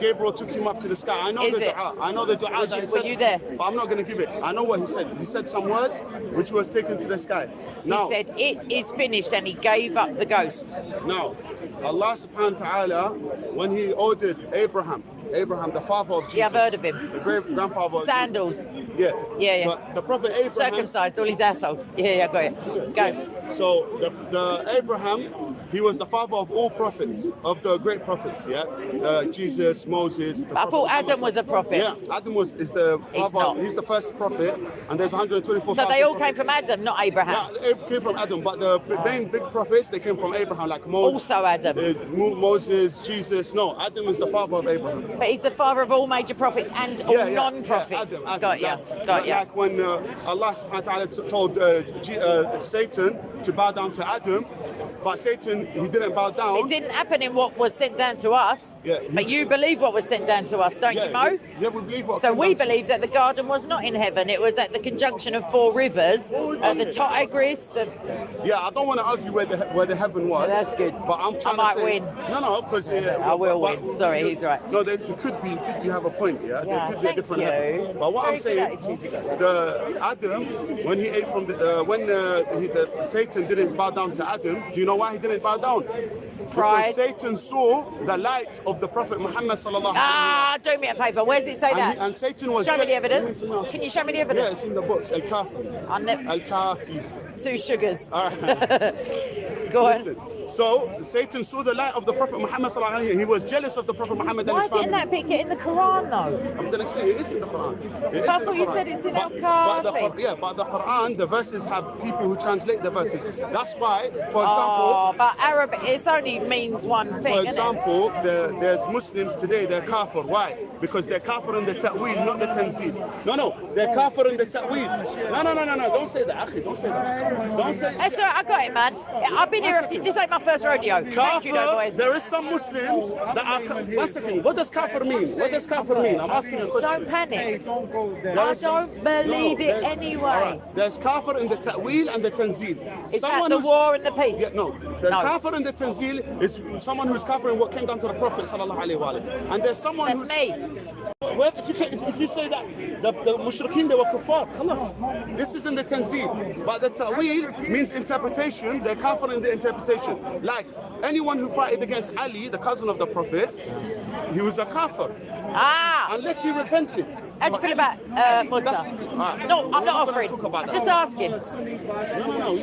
C: Gabriel took him up to the sky. I know
A: Is
C: the
A: it?
C: dua. I know the dua.
A: Was
C: that
A: you-
C: he said,
A: were you there?
C: But I'm not going to give it. I know what he said. He said some words which was taken to the sky.
A: He
C: Now,
A: said, it is finished, and he gave up the ghost.
C: now, Allah subhanahu wa ta'ala, when he ordered Abraham, the father of Jesus.
A: Yeah, I've heard of him.
C: The great grandfather of
A: Sandals.
C: Jesus. Yeah.
A: Yeah.
C: So the prophet Abraham.
A: Circumcised, all his assholes. Yeah, got it. Go.
C: So the Abraham, He was the father of all prophets, of the great prophets, yeah? Jesus, Moses.
A: But I thought Adam was a prophet.
C: Yeah, Adam is the
A: He's
C: father.
A: not.
C: He's the first prophet, and there's 124,000
A: So they all came
C: prophets.
A: from Adam, not Abraham.
C: Yeah, it came from Adam, but the main big prophets, they came from Abraham, like Moses.
A: Also Adam.
C: Moses, Jesus. No, Adam is the father of Abraham.
A: But he's the father of all major prophets and all non-prophets.
C: Adam,
A: Got ya, got ya.
C: Like when Allah subhanahu wa ta'ala told Satan to bow down to Adam, but Satan, he didn't bow down.
A: It didn't happen in what was sent down to us.
C: Yeah,
A: But you believe what was sent down to us, don't you, Mo?
C: Yeah, we believe what
A: So
C: came
A: we
C: down.
A: believe that the garden was not in heaven. It was at the conjunction of 4 rivers, the Tigris, the...
C: Yeah, I don't want to argue where the heaven was.
A: Yeah, that's good.
C: But I'm trying
A: I might
C: to say,
A: win.
C: No, because
A: I will win. Sorry, he's right.
C: No, there could be. You have a point. Yeah,
A: Yeah,
C: there could be a
A: thank
C: different
A: you.
C: heaven. But what I'm
A: Very
C: saying,
A: good attitude you got there.
C: the Adam, when he ate from the Satan didn't bow down to Adam. Do you know why he didn't bow down?
A: Pride.
C: Because Satan saw the light of the Prophet Muhammad sallallahu alaihi wasallam.
A: Do me a favour. Where does it say that?
C: And Satan was
A: Show me the
C: jealous-
A: evidence. Can you show me the
C: Yeah,
A: evidence?
C: it's in the books. Al-Kafi.
A: I never-
C: Al-Kafi.
A: 2 sugars.
C: All right.
A: Go on.
C: Listen, so Satan saw the light of the Prophet Muhammad sallallahu alaihi wasallam. He was jealous of the Prophet Muhammad and
A: Why
C: his
A: is it in
C: family.
A: that bit? Get in the Quran, though.
C: I'm going to explain. It is in the Quran. It is
A: I
C: in
A: thought
C: the
A: you
C: Quran.
A: said it's in
C: But the
A: Al-Kafi.
C: but the Quran, the verses have people who translate the verses. That's why, for example,
A: Oh, but Arabic, it only means one thing,
C: for
A: isn't it?
C: example, there's Muslims today, they're kafir. Why? Because they're kafir in the ta'wil, not the tanzeel. No, they're kafir in the ta'wil. No, don't say that, akhi, don't say that. Don't say
A: That's all right, I got it, man. I've been here, this ain't my first rodeo. Thank you, though,
C: kafir,
A: boys.
C: there is some Muslims that are, one second, what does kafir mean? What does kafir mean? I'm asking you a question.
A: Don't panic.
E: Don't go there.
C: There
A: I
C: is some-
A: don't believe it anyway.
C: All right. There's kafir in the ta'wil and the tanzeel.
A: Is that the
C: who's-
A: war and the peace?
C: Yeah, no. The
A: No.
C: kafir in the tanzeel is someone who's kafir in what came down to the Prophet sallallahu alaihi wasallam. And there's someone
A: That's
C: who's
A: me.
C: Well, if you say that the mushrikeen, they were kuffar, khalas. This is in the tanzeel. But the ta'wil means interpretation. They're kafir in the interpretation. Like anyone who fought against Ali, the cousin of the Prophet, he was a kafir. Unless he repented.
A: How do you feel about Mutta? No, I'm not offering. I'm just asking.
C: No.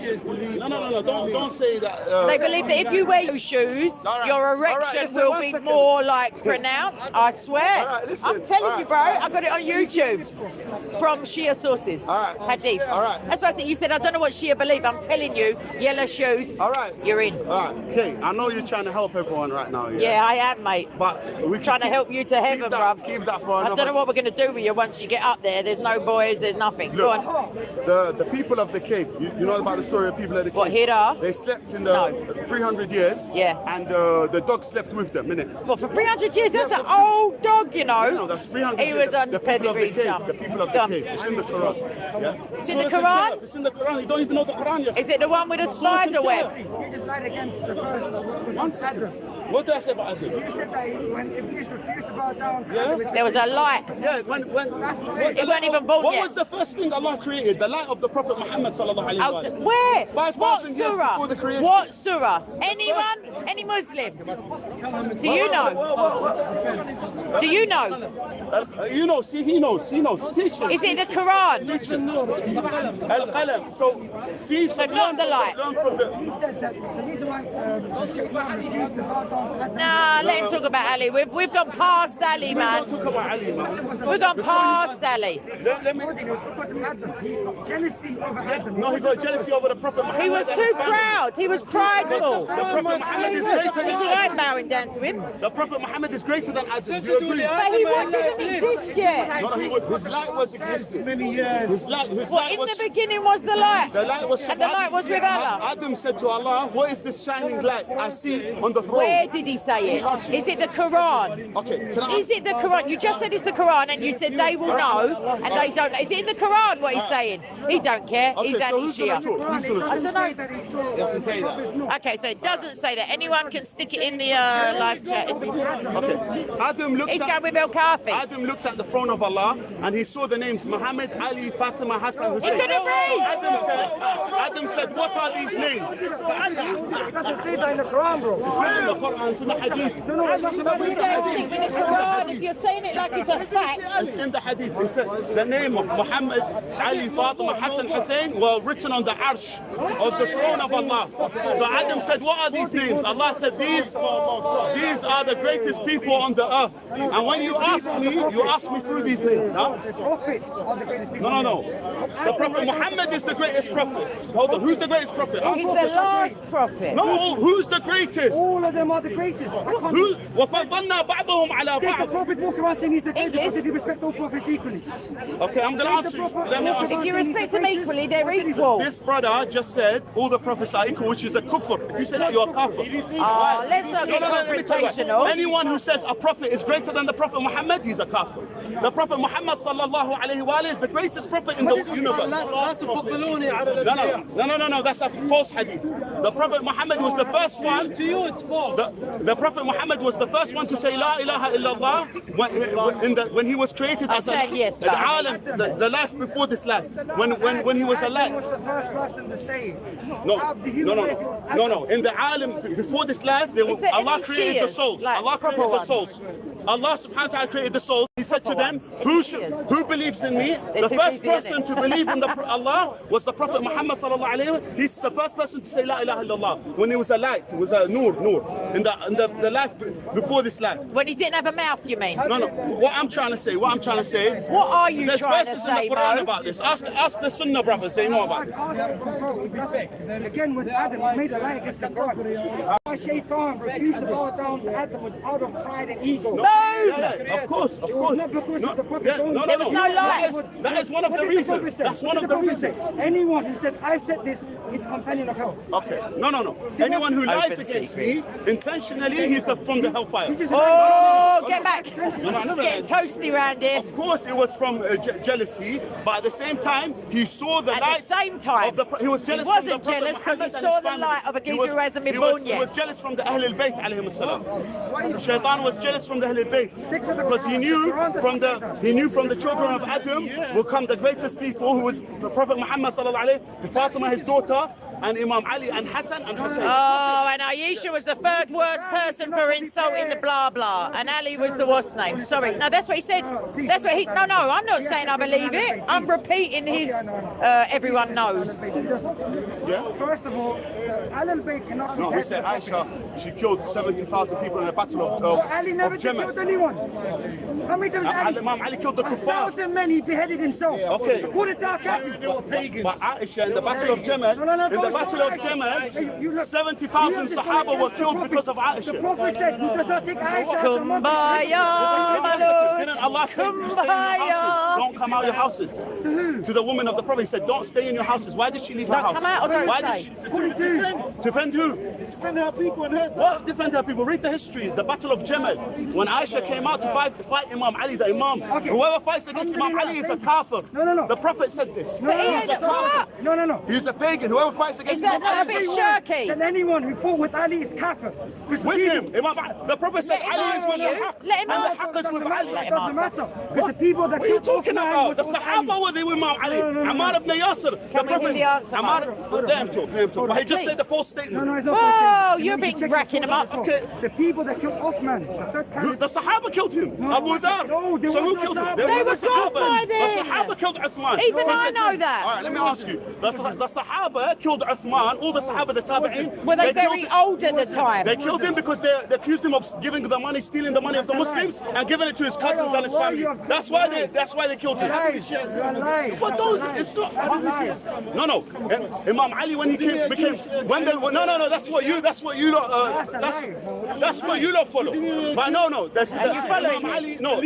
C: Don't say that.
A: They believe that if you wear your shoes,
C: All right.
A: your
C: All right,
A: erection
C: listen,
A: will
C: one
A: be
C: second.
A: more like pronounced. I swear.
C: All right, listen.
A: I'm telling
C: All
A: you,
C: right.
A: bro. I got it on YouTube from Shia sources.
C: All right.
A: Hadith.
C: All right.
A: That's why I said. You said I don't know what Shia believe. I'm telling you, yellow shoes.
C: All right.
A: You're in.
C: All right. Okay. I know you're trying to help everyone right now.
A: Yeah, I am, mate.
C: But we
A: Trying to help you to heaven, bruv.
C: Keep that for
A: I
C: another.
A: don't know what we're going to do with you once you get up there. There's no boys, there's nothing. Go
C: Look,
A: on.
C: the people of the cave. You know about the story of people of the cave.
A: What, Hira?
C: They slept in the 300 years.
A: Yeah.
C: And the dog slept with them, innit?
A: Well, for 300 years, that's an old dog, you know.
C: No, that's 300
A: He
C: years.
A: was on
C: the people of the
A: pedigree
C: cave.
A: jump.
C: The people of
A: Go
C: the
A: on.
C: cave. It's in the Quran. Yeah?
A: It's in the Quran?
C: It's in the Quran. You don't even know the Quran yet.
A: Is it the one with the spider web?
F: You just lied against the first.
C: One second. What did I say about Adam?
F: You said that when Iblis refused to bow down to
C: Yeah?
F: Adam,
A: There was a light.
C: Yeah, when
A: He weren't even born
C: what
A: yet.
C: was the first thing Allah created? The light of the Prophet Muhammad sallallahu alaihi
A: Oh,
C: wasallam.
A: where?
C: 5,000
A: What
C: years
A: surah?
C: before the creation.
A: What surah? Anyone? Any Muslim? Do you know? Do you know?
C: You know, see, he knows. Teach him.
A: Is it the Quran?
C: Al-Qalam. So, see,
A: So not the light.
C: Learn from the.
F: he said that the reason why Shaitan refused to bow down to Adam.
A: Nah, let him talk about Ali. We've gone past Ali,
C: Don't
A: man.
C: talk about Ali, man.
A: We've gone past Ali.
C: Let me.
F: It was because of Adam. Jealousy over Adam.
C: No, he got jealousy over the Prophet Muhammad.
A: He was
C: and
A: too
C: his family.
A: proud. He was prideful.
C: The Prophet Muhammad is greater
A: You
C: than
A: see,
C: Adam.
A: I'm bowing down to him.
C: The Prophet Muhammad is greater than Adam. Do you agree?
A: But he didn't exist yet.
C: No, he was. His light was existing.
E: Many years.
C: His light
A: Well, in
C: was.
A: the beginning was the light.
C: The light was.
A: And the light was with Allah.
C: Adam said to Allah, "What is this shining light I see on the throne?"
A: Where did he say it? Is it the Quran?
C: Okay, can I?
A: Is it the Quran? You just said it's the Quran and you said they will know and they don't. Is it in the Quran what he's saying? He don't care.
C: Okay,
A: He's
C: so who's gonna
A: anti-Shia.
C: talk? Who's gonna
A: I
C: talk?
A: don't know.
F: That he saw
C: Doesn't say that.
F: Prophet's nur.
A: Okay, so it doesn't say that. Anyone can stick it in the live chat.
C: Okay. Adam looked
A: he's going with Al-Kafi.
C: Adam looked at the throne of Allah and he saw the names Muhammad, Ali, Fatima, Hassan, Hussein.
A: He couldn't read.
C: Adam said, what are these names?
F: It doesn't say that in the Quran, bro.
C: It's not in the Quran, it's in the Hadith.
F: No, it doesn't
A: But we don't stick with the Quran. If you're saying it like it's a fact.
C: It's in the Hadith. It said the name of Muhammad, Ali, Fatima, Hassan, Hussein were written on the arsh of the throne of Allah. So Adam said, what are these names? Allah said, these are the greatest people on the earth. And when you ask me through these names. Huh?
F: prophets are the greatest people.
C: No. The Prophet Muhammad is the greatest prophet. Hold on, who's the greatest prophet?
A: He's the last prophet.
C: No, who's the greatest?
F: All of them are the greatest.
C: Who? وَفَضَّلْنَا بَعْضَهُمْ عَلَى
F: Did the
C: بَعْضٍ.
F: prophet walk around saying he's the greatest, or did he respect all prophets equally?
C: Okay, I'm going to ask you. Let me ask
A: If
C: you.
A: you respect them equally, they're equal.
C: This brother just said all the prophets are equal, which is a kufr. If you say that, you're a kafir.
A: Let's not get
C: let me tell you.
A: confrontational.
C: Anyone who says a prophet is greater than the Prophet Muhammad, he's a kafir. The Prophet Muhammad sallallahu alayhi wa is the greatest prophet in the universe. No, that's a false hadith. The Prophet Muhammad was the first one. To you, it's false. The Prophet Muhammad was the first one to say La ilaha illallah when he was created as
A: yes,
C: the alim, the life before this life. When he was
F: Adam
C: alive.
F: was the first person to say it.
C: No.
F: Out of the human race, it was Adam.
C: In the alim before this life, Allah
A: any
C: created the
A: Shias,
C: souls.
A: like
C: Allah created
A: proper
C: the souls. Allah subhanahu wa ta'ala created the souls. He said to them, who believes in me? The first person to believe in Allah was the Prophet Muhammad sallallahu alayhi wa sallam. He's the first person to say La ilaha illallah. When he was a light, it was a nur. In the life before this life.
A: When he didn't have a mouth, you mean?
C: No. What I'm trying to say.
A: What are you
C: There's
A: trying to
C: verses in
A: say,
C: the Quran
A: Mo?
C: about this. Ask the Sunnah brothers, they know about it.
F: Again, with Adam, he made a lie against the God. Our shaitan refused to bow down to Adam was out of pride and ego.
C: Of course.
F: It was not because of the prophet.
A: There was no lie.
C: That is one of the reasons. That's one of the reasons.
F: Anyone who says, I've said this, is companion of hell.
C: Okay. No. Anyone who lies
A: Open
C: against
A: secrets.
C: me intentionally, he's from the hellfire.
A: Oh, get back.
C: No,
A: It's getting toasty around here.
C: Of course, it was from jealousy, but at the same time, he saw the
A: At
C: light.
A: the same time,
C: he was jealous.
A: he wasn't
C: from the Prophet
A: jealous because he
C: Muhammad and
A: saw
C: his
A: the
C: family.
A: light of a geezer who hasn't been
C: He
A: born
C: He
A: yet.
C: was jealous from the Ahl al-Bayt alayhim as-salam. Shaitan was jealous from the Ahl al-Bayt because he knew from the children of Adam will come the greatest people, who was the Prophet Muhammad sallallahu alayhi wa sallam, Fatima his daughter, and Imam Ali and Hassan and Hussein.
A: Oh, and Aisha was the third worst person for insulting the blah blah, and Ali was the worst name. Sorry, no, that's what he said. That's what he. No, I'm not saying I believe it. I'm repeating his. Everyone knows.
C: Yeah.
F: First of all, Ahlul Bayt cannot be
C: No, we said Aisha, she killed 70,000 people in the battle
F: Ali never
C: of Jamal.
F: killed anyone. How many times Ali?
C: Imam Ali killed the kuffar.
F: 1,000 men, he beheaded himself.
C: Okay.
F: According to Al-Kafi.
C: But Aisha, in the battle of Jamal,
F: You
C: 70,000 Sahaba were killed because of
F: The
C: Aisha.
F: Prophet said, who does not take Aisha as a mother?
A: Kumbaya, my lord.
C: Didn't Allah say, you stay in your houses, don't come out your houses?
F: To who?
C: To the woman of the Prophet, he said, don't stay in your houses. Why did she leave her
A: Don't
C: house?
A: come out or don't
C: Why
A: stay?
C: did she defend who?
E: Defend her people and herself.
C: What defend her people? Read the history. The battle of Jamal. When Aisha came out to fight Imam Ali, the Imam. Whoever fights against Imam Ali is a kafir.
F: No.
C: The Prophet said this.
F: No.
C: He's a kafir.
F: No.
C: He's a pagan. Whoever fights against
A: Is that
C: Imam
A: not a
C: Ali
A: bit
C: is
A: shirky?
F: Then anyone who fought with Ali is kafir.
C: with him. The Prophet said
A: Let him
C: Ali is
A: answer
C: with
A: you.
C: the haq.
A: Let him
C: And the
A: answer.
C: haq is with Ali.
F: It doesn't matter. Because the people that
C: What are you
F: killed
C: talking
F: Uthman
C: about? The
F: was
C: Sahaba were there with Imam Ali. Ammar ibn Yasir.
A: Can we hear the answer,
C: Let him talk. But he just said the false statement.
F: No, it's not.
A: Oh,
F: false.
A: you're
F: You
A: been
F: check
A: racking
F: the
A: him up.
F: sources as well. The people that killed Uthman, the third caliph.
C: The Sahaba killed him. Abu Dhar.
F: No, there
C: So
F: was
C: who
F: no
C: killed him?
F: Sahaba.
A: They
C: were
A: were
C: the Sahaba.
A: good
C: The
A: fighting.
C: Sahaba killed Uthman.
A: Even I know that.
C: All right, let me ask you. The Sahaba killed Uthman. All the Sahaba, the Tabi'in.
A: Were they
C: killed
A: very
C: him.
A: old at the time?
C: They killed him because they accused him of giving the money, stealing the money of the Muslims, and giving it to his cousins and his family. That's why they killed him. But those, it's not. No. Imam Ali, when he became, that's what you lot follow. But no, that's Imam Ali. No,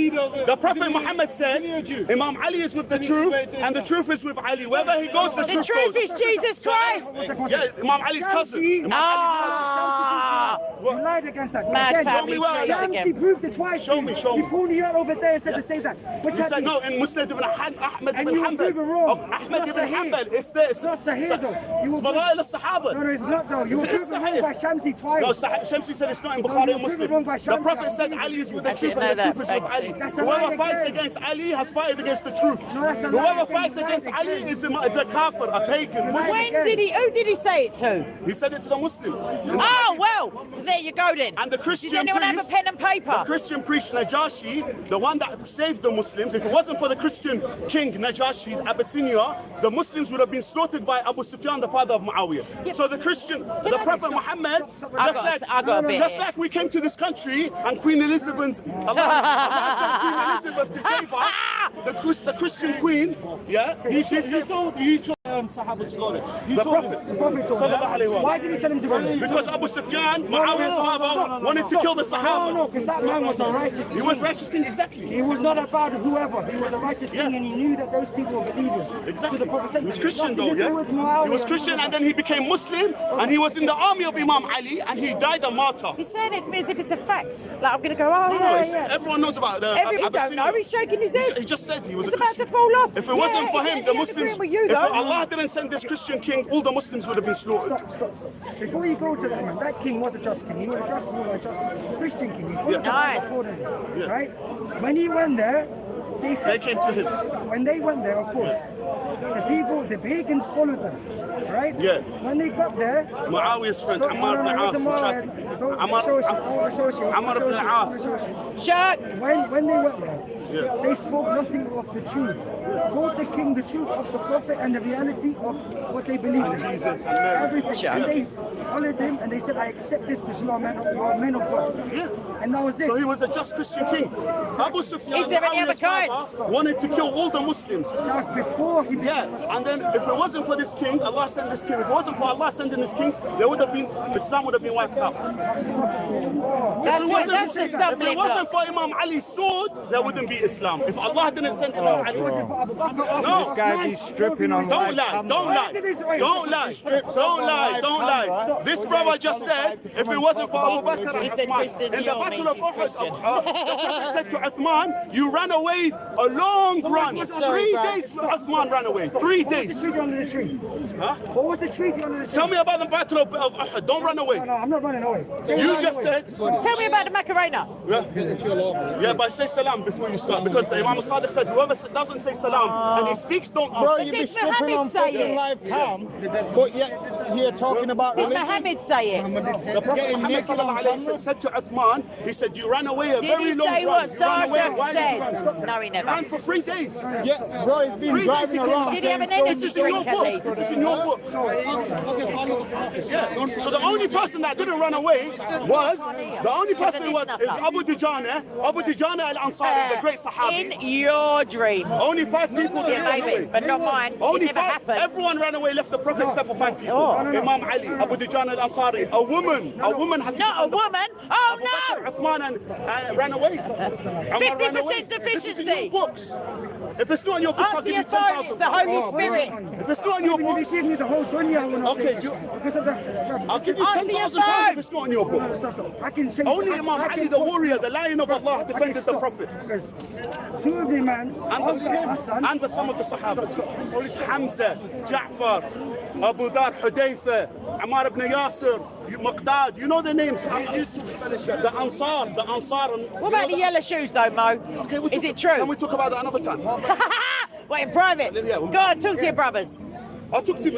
C: the Prophet Muhammad said, Imam Ali is with the truth, and the truth is with Ali. Wherever he goes, the
A: The
C: truth
A: truth
C: goes.
A: is Jesus Christ.
C: Yeah, Imam Ali's cousin. Imam Ali's cousin.
F: You lied against that.
A: Mad
F: Again,
A: family
C: Show me where
A: trees
C: I-
A: again.
F: Shamsi proved it twice.
C: Show me, show me.
F: You pulled you out over there and said to say that. Which
C: He said
F: hadith?
C: no in Musnad ibn Ahmad
F: And
C: ibn
F: you were
C: Hanbal.
F: proven wrong.
C: Oh, Ahmad
F: It's
C: ibn
F: not Sahih.
C: Hanbal. It's there.
F: It's not Sahih though. You
C: It's
F: were
C: Fadail al-Sahaba.
F: No, it's not though. You were
C: It's
F: proven wrong
C: Sahih.
F: by Shamsi twice.
C: No, Shamsi said it's not in
F: No,
C: Bukhari
F: you
C: and
F: were
C: Muslim.
F: proven wrong by
C: The
F: Shamsi.
C: Prophet said Ali is with the
A: I
C: truth
A: didn't
C: and the
A: know
C: truth is
A: that.
C: with Ali.
F: That's a lie
C: Whoever fights
F: again.
C: against Ali has fighted against the truth.
F: No, that's a lie
C: Whoever
F: again.
C: fights
F: You
C: against
F: lied
C: Ali
F: again.
C: is a kafir, a pagan.
F: lied
C: Muslim.
A: When did he? Who did he say it to?
C: He said it to the Muslims.
A: Oh well, there you go then.
C: And the Christian
A: Does anyone have a
C: priest-
A: pen and
C: The
A: paper?
C: Christian priest Najashi, the one that saved the Muslims, if it wasn't for the Christian king Najashi, Abyssinia, the Muslims would have been slaughtered by Abu Sufyan, the father of Muawiyah. So the the Prophet Muhammad,
A: I got a bit
C: just
A: here.
C: like we came to this country and Queen Elizabeth, Allah sent Queen Elizabeth to save us, the Christian queen, yeah, he told
E: Sahaba to go there.
C: the Prophet.
F: The Prophet told
C: Sallallahu
F: him.
C: alayhi wa
F: Why did he tell him to go there?
C: Because Abu Sufyan, Muawiyah's father, wanted to kill the Sahaba.
F: No, because that man was a righteous king.
C: He was righteous king, exactly.
F: He was not about whoever. He was a righteous king,
C: Yeah.
F: and he knew that those people were believers.
C: Exactly.
F: So the Prophet said,
C: He was Christian though,
F: nothing to do
C: yeah?
F: with Muawiyah.
C: He was Christian and then he became Muslim and he was in the army of Imam Ali and he died a martyr.
A: He's saying it to me as if it's a fact. Like I'm going to go, oh
C: No,
A: yeah,
C: it's,
A: yeah.
C: everyone knows about
A: Everybody don't
C: Abyssinia.
A: know. He's shaking his head.
C: He just said he was
A: It's
C: a
A: about
C: Christian.
A: to fall off.
C: If it wasn't for him, the
A: he's
C: Muslims,
A: agreeing with you,
C: if
A: though.
C: Allah didn't send this Christian king, all the Muslims would have been slaughtered.
F: Stop. Before you go to that man, that king was a just king. He was a just ruler, a just Christian king. He followed the
A: Nice.
F: Bible accordingly, right? When he went there, they
C: They
F: said,
C: came to him.
F: when they went there, of course, the people, the pagans followed them, right?
C: Yeah.
F: When they got there,
C: Muawiyah's friend, Ammar ibn As, Ammar ibn As.
A: Shut.
F: When they went there,
C: Yeah.
F: they spoke nothing of the truth. Told the king the truth of the prophet and the reality of what they believed in.
C: Jesus and Mary.
F: Everything.
A: Sure.
F: And they followed him and they said, I accept this because you are men of God.
C: Yeah.
F: And that was it.
C: So he was a just Christian king. Abu Sufyan,
A: Is there any other
C: Muawiyah's
A: kind?
C: father, wanted to kill all the Muslims.
F: That was before he
C: Yeah, and then if it wasn't for this king, Allah sent this king. If it wasn't for Allah sending this king, there would have been Islam would have been wiped out.
A: That's the
C: If
A: stumbling
C: it wasn't
A: block.
C: for Imam Ali's sword, there wouldn't be Islam. If Allah didn't send Imam Ali, no,
E: This guy be stripping on
C: don't
E: live
C: lie,
E: camera.
C: don't lie, don't lie. This brother just said, if it wasn't for Abu Bakr and
A: He said
C: Uthman,
A: Christian
C: in the
A: Dior
C: battle
A: means
C: of
A: he's
C: Uhud,
A: Christian.
C: the Prophet said to Uthman, you ran away a long run.
A: Sorry,
C: 3
A: bro.
C: days Uthman ran away. 3
F: What was the
C: days.
F: treaty under the tree?
C: Huh?
F: What was the treaty under the tree?
C: Tell me about the battle of Uhud. Don't run away.
F: No, I'm not running away.
C: You just said,
A: Tell me about the Macarena.
C: yeah, but say salam before you start because the Imam Sadiq said whoever doesn't say salam and he speaks, don't
E: Bro,
C: answer.
E: you be
A: Did
E: stripping
A: Muhammad
E: on
A: say
E: fucking
A: it?
E: live cam, but yet here talking about
A: Did
E: religion.
A: Muhammad say it?
C: The Prophet
E: Getting
C: Muhammad
E: naked on
C: sallallahu alayhi wa
E: camera?
C: sallam said to Uthman, he said, you ran away a
A: Did
C: very
A: he
C: long
A: say
C: run.
A: what
C: You ran away.
A: Sardar
C: Why did you
A: said?
C: run?
A: No, he
C: You
A: never.
C: ran for 3 days.
E: Yeah, bro, he's been
C: 3 days
E: driving
C: he
E: around.
A: Did he have an
E: saying,
C: This
A: energy
C: is in your
A: drink at
C: book.
A: least?
C: This is in your book. Yeah. So the only person that didn't run away was is Abu Dujana. Abu Dujana al-Ansari, the great Sahabi.
A: In your dream.
C: Only 5 people didn't
A: Yeah,
C: run
A: maybe,
C: away.
A: but not mine.
C: Only
A: It never
C: 5.
A: happened.
C: Everyone ran away, left the Prophet except for 5 people.
A: Oh.
C: Imam Ali, Abu Dujana al-Ansari, a woman had to
A: Not a
C: defend the-
A: woman. Oh
C: Abu Bakr,
A: no.
C: Uthman ran away. Umar ran away.
A: 50%
C: This is in
A: deficiency.
C: your books. If it's not in your books, I'll
A: Answer
C: give you
A: your phone. It's
C: 10,000.
A: the Holy Spirit.
C: If it's not in your
F: They
C: books,
F: gave me the whole dunya when I
C: Okay,
F: said
C: do you-
F: because of the.
C: I'll give you
A: Answer your
C: 10,000 pounds
A: phone.
C: if it's not in your book.
F: Stop. I can change.
C: Only
F: I
C: Imam
F: can
C: Ali, the
F: put-
C: warrior, the lion of Allah,
F: Okay,
C: defended the
F: stop.
C: Prophet.
F: Because 2 of the mans,
C: And the some of the Sahabas. Hamza, Ja'far, Abu Dhar, Hudayfa, Ammar ibn Yasir, Muqdad, you know the names. The Ansar.
A: What about the yellow shoes though, Mo?
C: Okay,
A: Is it
C: Can
A: true?
C: we talk about that another time?
A: Wait, in private.
C: Yeah,
A: Go on, talk to your brothers.
C: I took to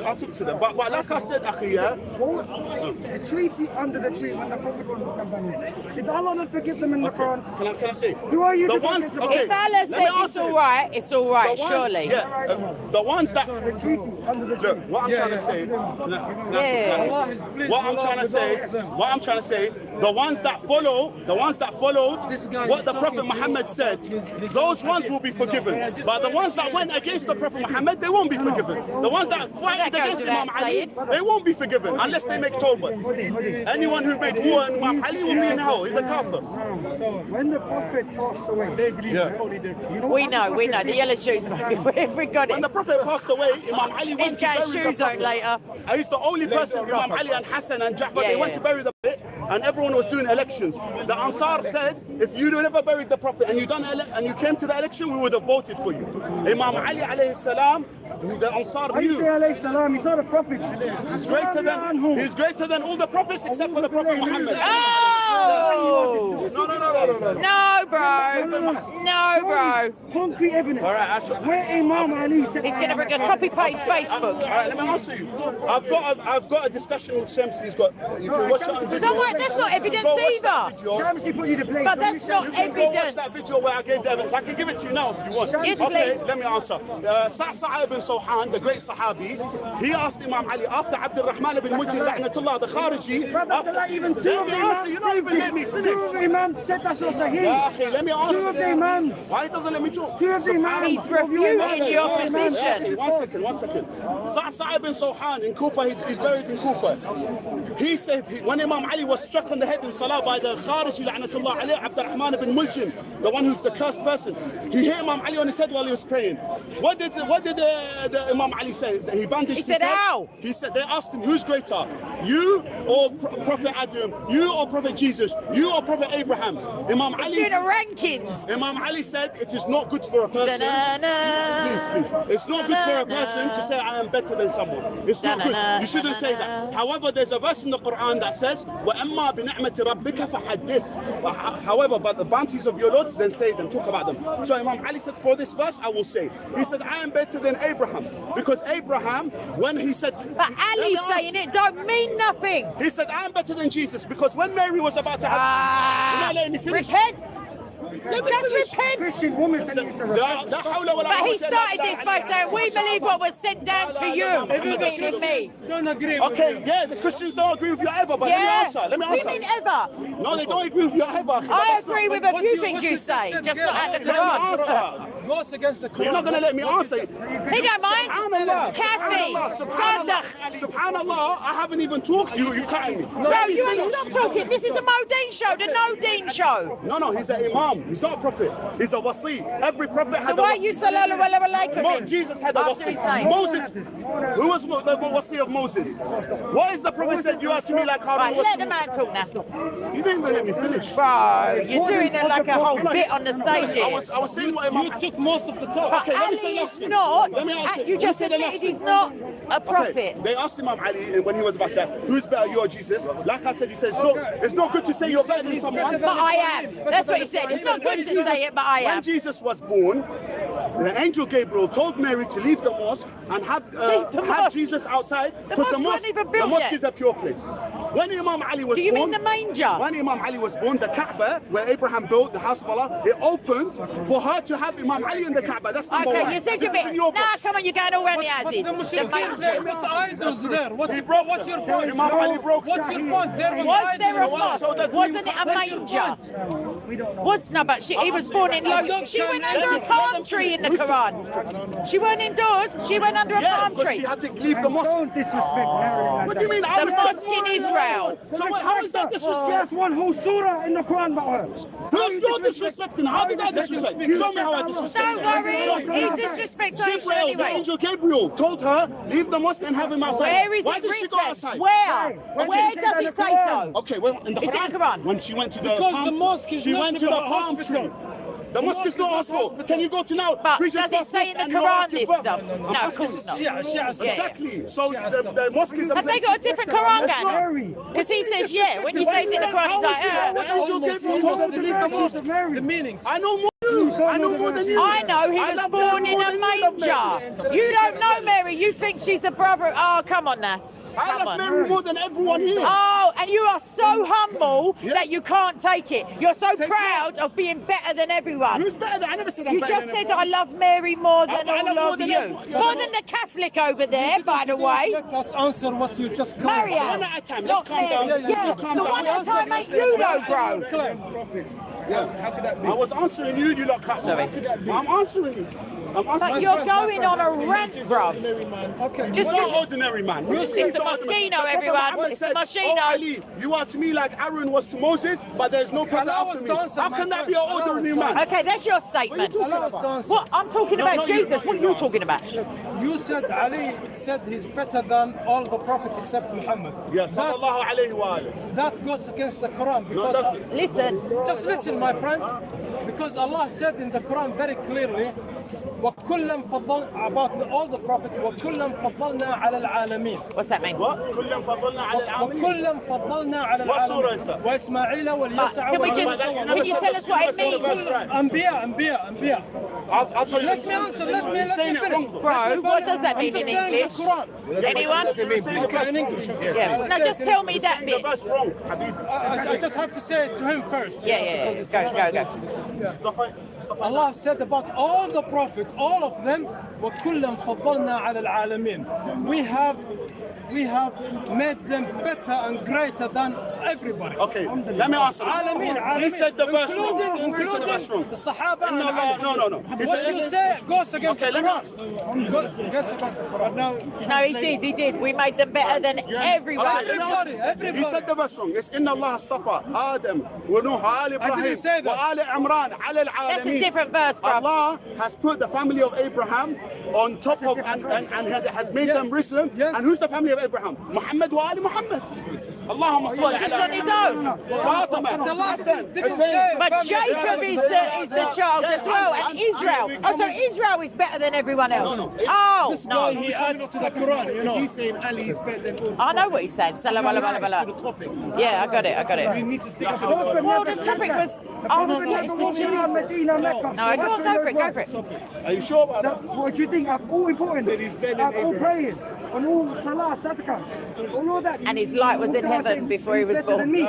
C: them. But like I said, Akhi, yeah,
F: what was the treaty under the tree when the Prophet was with the companions? Did Allah not forgive them in the Quran?
C: can I say?
F: Who are you
C: The
F: to
C: ones,
F: forgive them?
C: okay,
A: If Allah
C: let
A: said
C: me
A: it's
C: answer
A: all
C: you.
A: right, it's all right,
C: The one-
A: surely.
C: Yeah, the ones that.
F: The treaty under the tree.
C: Look, what I'm trying to say.
A: Yeah.
C: What I'm trying to say, the ones that followed what the Prophet Muhammad said, those ones will be forgiven. But the ones that went against the Prophet Muhammad, they won't be forgiven. The ones that fight
A: That goes
C: against Imam
A: without
C: Ali,
A: saying.
C: they won't be forgiven unless they make tawbah. Anyone who made war on Imam Ali will be in hell. He's a kafir.
F: When the Prophet passed away,
A: We know. The yellow shoes, we got
C: When
A: it.
C: the Prophet passed away, Imam Ali went
A: He's
C: to
A: got
C: bury the
A: shoes on
C: Prophet.
A: later.
C: And he's the only person, Imam Ali and Hassan and Ja'far,
A: Yeah,
C: they went
A: yeah.
C: to bury the bit. and everyone was doing elections. The Ansar said, if you never buried the Prophet and you came to the election, we would have voted for you. Imam Ali alayhi salam, the Ansar
F: How you
C: knew
F: say alayhi salam? He's not a prophet.
C: he's greater than all the prophets except for the Prophet Muhammad.
A: Oh!
C: No.
A: No, bro. No, bro.
F: Concrete evidence.
C: All right,
F: Where Imam Ali said,
A: He's going to bring a copy-paste Facebook.
C: all right, let me answer you. I've got a discussion with Shamsi. He's got. You can watch it on video.
A: Don't worry, that's not evidence
C: Go watch
A: either.
C: that video.
F: Shamsi put you to place.
A: But that's not
C: You can go watch
A: evidence.
C: that video where I gave the evidence. I can give it to you now if you want.
A: Yes,
C: okay,
A: please.
C: let me answer. Sa'sa ibn Sawhan, the great Sahabi, he asked Imam Ali after Abd al-Rahman ibn Mujahid, La'natullah, the Khariji.
F: But that's not even two
C: Let
F: of
C: me
F: the
C: answer. You're not even letting me finish.
F: Two of the imams said that's not sahih.
C: Ya akhi, let me
F: Two of the
C: answer.
F: imams.
C: Why he doesn't let me talk?
F: Two of the imams.
A: He's refuting your position.
C: One second. Sa'sa ibn Sawhan in Kufa, he's buried in Kufa. He said when Imam Ali was struck on the head in Salah by the Khariji, La'natullah alayh, Abd al-Rahman ibn Muljim, the one who's the cursed person, he hit Imam Ali on his head while he was praying. What did the Imam Ali say? He bandaged
A: He
C: his
A: said,
C: head.
A: ow.
C: He said, they asked him, who's greater? You or Prophet Adam? You or Prophet Jesus? You or Prophet Abraham? Imam Ali
A: Doing a rankings.
C: Imam Ali said it is not good for a person.
A: Da-na-na.
C: Please. It's not good for a person to say I am better than someone. It's not good. You shouldn't say that. However, there's a verse in the Quran that says, وَأَمَّا بِنِعْمَةِ رَبِّكَ فَحَدِّثْ. However, but the bounties of your Lord, then say them, talk about them. So Imam Ali said, for this verse, I will say. He said, I am better than Abraham. Because Abraham, when he said...
A: But Ali saying it don't mean nothing.
C: He said, I am better than Jesus. Because when Mary was about to have... You're not letting me finish.
A: Repent.
C: Let me
A: Just
C: finish.
A: repent.
F: Christian woman said you to repent.
A: But he started this by saying, we believe what was sent down to you, meaning me.
D: Don't agree.
C: Okay, yeah, the Christians don't agree with you ever, but
A: Yeah.
C: let me answer.
A: What do you mean ever?
C: No, they don't agree with you ever.
A: I agree with a few things you say, just not at the Quran.
C: Answer.
D: Goes against the
C: So you're not going to let me answer.
A: He don't mind.
C: Subhanallah.
A: Kathy,
C: Subhanallah.
A: Sadaq.
C: Subhanallah. I haven't even talked to you. You cutting me.
A: No, you ain't stop talking. This is the Modine show, the No-Deen show.
C: No, he's an imam. He's not a prophet. He's a wasi. Every prophet had
A: So
C: a
A: why
C: wasi.
A: you sallallahu alayhi wa sallam?
C: Jesus had a
A: After
C: wasi.
A: his name.
C: Moses. Who was the wasi of Moses? What is the prophet said you are to me like
A: Right,
C: Harun was
A: let
C: to
A: the man
C: Moses?
A: talk now.
C: You didn't even let me finish.
A: Bro, you're doing it like a whole bit on the stage
C: I
A: here.
C: was saying what Imam...
D: You took most of the talk.
A: But
C: Okay, let me
A: Ali
C: say
A: is
C: last thing.
A: not,
C: Let me answer.
A: you just
C: Let me say the
A: admitted
C: last
A: he's
C: thing.
A: not a prophet.
C: Okay, they asked Imam Ali when he was about that, who's better, you or Jesus? Like I said, he says, no, it's not good to say you're better than someone.
A: But I am. That's what he said. It's not good to say it, but I
C: When
A: am.
C: Jesus was born, the angel Gabriel told Mary to leave the mosque and have
A: the mosque?
C: Jesus outside
A: The
C: because
A: mosque wasn't even built
C: the mosque
A: yet.
C: is a pure place. When Imam Ali was
A: Do you
C: born,
A: mean the manger?
C: When Imam Ali was born, the Kaaba, where Abraham built the house of Allah, it opened for her to have Imam Ali in the Kaaba. That's number one.
A: Okay, you said
C: This
A: you're
C: is in your
A: Nah,
C: book.
A: come on, you're going all around the
D: But
A: houses.
D: the
A: The
D: Muslims, they
A: mangers.
D: put idols there. What's your point?
C: Imam Ali broke
D: What's your point? There was
A: Was there a
D: idols.
A: mosque? Wasn't it a manger? No, but he was born in London. She went under a palm tree in the Quran. She weren't indoors. She went under a
C: Yeah,
A: palm
C: but
A: tree.
C: she had to leave the mosque.
F: Don't disrespect Mary like
C: What do you mean?
A: The mosque in Israel.
C: So how is that
F: She
C: disrespect?
F: has one whole surah in the Quran about her.
C: Who's not disrespecting? How did I disrespect? Show me how I disrespect.
A: Don't worry, he disrespects Aisha
C: Gabriel, the
A: anyway.
C: angel Gabriel told her, leave the mosque and have him outside.
A: Where is
C: Why
A: it
C: did she go
A: written?
C: outside?
A: Where?
F: Where
A: Where
F: did it say
A: does
F: that
A: it
F: in
A: say
F: the
A: so?
C: Okay, well, in the
A: It's in
C: Quran,
A: the Quran.
C: when she went to the
D: Because
C: palm,
D: the mosque is
C: she went to the
D: not a
C: palm tree.
D: hospital.
C: The mosque is not a hospital. Can you go to now?
A: But
C: preach
A: does it say in the Quran this stuff? No, of course not.
C: Exactly. So the mosque is a
A: Have they
C: place.
A: got a different Quran
C: It's not-
A: going? Because he says, yeah, when you say it's in the Quran, he's like,
C: The angel Gabriel told her to leave the mosque.
D: The meanings.
C: I know more than you. I know more than you.
A: I know he
C: I
A: was
C: love
A: born
C: Mary
A: in
C: more
A: a
C: than you love Mary.
A: manger. You don't know Mary. You think she's the brother. Oh, come on now.
C: I
A: Come
C: love
A: on.
C: Mary more than everyone here.
A: Oh, and you are so humble
C: Yeah.
A: that you can't take it. You're so
C: Take
A: proud of being better than everyone.
C: Who's better than? I never said I'm
A: You
C: better
A: just
C: than
A: said
C: everyone.
A: I love Mary more than
C: I love
A: all
C: more
A: of
C: than
A: you.
C: everyone.
A: More than the Catholic over there, by the way.
D: Let us answer what you just claimed.
A: Marianne.
C: One at a time.
A: Not
C: Let's calm down.
A: Mary. Yeah,
C: Let's calm
A: the
C: down.
A: one at a time ain't you though, bro.
C: I was answering you. You lot cut.
A: Sorry.
C: I'm answering you. I'm answering
A: But
C: you.
A: you're going on a rant, bro.
D: Okay.
A: Just
C: You're not ordinary man.
A: It's just Moschino, everyone. It's the Moschino.
C: Oh, Ali, you are to me like Aaron was to Moses, but there's no prophet after me. How can that be an ordinary man?
A: Okay, that's your statement.
E: What?
A: What? I'm talking about Jesus. What are you talking about?
E: You said Ali said he's better than all the prophets except Muhammad.
C: Yes, sallallahu alayhi wa alayhi.
E: That goes against the Quran
C: No,
E: because
C: doesn't.
A: Listen.
E: just listen, my friend, because Allah said in the Quran very clearly, وَكُلًّا فضل about all the prophets وَكُلًّا فضلنا على العالمين.
A: What's that mean?
C: What? كلهم فضلنا على العالمين.
E: وكلا فضلنا على
C: What surah is
E: العالمين
C: that?
E: وإسماعيل واليسع
A: Can we just? Can you tell us what it means?
E: أنبياء.
C: I'll tell you.
E: Let me answer. Let me
C: saying it
E: finish.
C: wrong,
A: Bro, what does that
E: I'm
A: mean
E: just
A: in
E: saying
A: English?
E: the Quran.
A: Anyone?
E: Okay, in English.
A: Yeah. No, just tell me that
C: The
A: bit.
C: best wrong, Habib.
E: I just have to say it to him first.
A: Yeah. Go.
E: Allah said about all the prophets, all of them, وَكُلًّا فَضَّلْنَا عَلَى الْعَالَمِينَ. We have made them better and greater than everybody.
C: Okay, let me answer. He said the verse wrong. He said the verse wrong.
E: The Sahaba.
C: No. He
E: What
C: said
E: you say goes against
C: Okay,
E: the
C: let me
E: Quran. Goes against the Quran. Now,
A: No, he did. We made them better than everyone.
E: everybody.
C: He said the verse wrong. It's إن الله اصطفى آدم ونوح وآل إبراهيم
E: say that.
C: وآل عمران على
A: That's a
C: العالمين.
A: different verse, bro.
C: Allah has put the family of Abraham on top of and has made them Muslim.
E: Yes.
C: And who's the family of Abraham? Muhammad وآل Muhammad. اللهم صل
A: What, just on his own?
C: فاطمة Hassan
E: say-
A: But Jacob is the child as well, and Israel. Oh, so Israel is better than everyone else. Oh,
E: This guy, he adds to the Quran, you know. He's saying Ali is better than all.
A: I know what he's saying. Salam, bala, bala, bala. Yeah, I got it.
E: We need to stick to the topic.
A: Well, the topic was. I was getting to
F: Medina, Mecca.
A: No, go for it. Go for it.
C: Are you sure about that?
F: What do you think? Of all important, of all prayers, on all salah, sadaqah, all that.
A: And his light was in heaven before he was
F: better than
A: born.
F: me.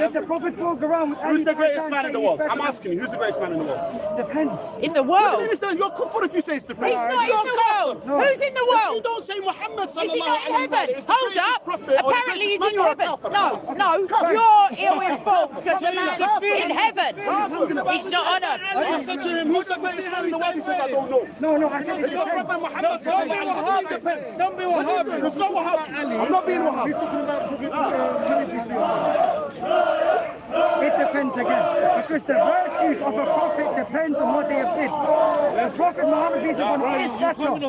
F: If the Prophet walked around with
C: Who's
F: Ali
C: the greatest
F: Hassan
C: man in the
F: saying
C: world?
F: he's
C: I'm
F: better
C: asking you, who's the greatest man in the world?
F: than- Depends.
A: In the
C: What do you
A: world.
C: mean it's the- You're kufr if you say it's the
A: He's
C: greatest.
A: not in the world. Who's in the
C: If you
A: world?
C: don't say Muhammad
A: Is he
C: sallallahu
A: not in
C: alayhi wa
A: heaven?
C: sallam is the
A: Hold
C: greatest
A: up.
C: prophet or the
A: Apparently he's
C: greatest
A: in
C: man,
A: heaven.
C: you're a kafir.
A: No, you're ill-informed because the man's in heaven. He's not on earth.
C: I said to him, who's the greatest man in the world? He says, I don't know.
F: No, I said
C: It's not Prophet Muhammad sallallahu alayhi wa sallam. It depends.
E: Don't be Wahhabi.
C: It's not Wahhab. I'm not being Wahhab.
F: It depends again, because the virtues of a prophet depends on what they have did. The Prophet Muhammad peace be upon him is better. When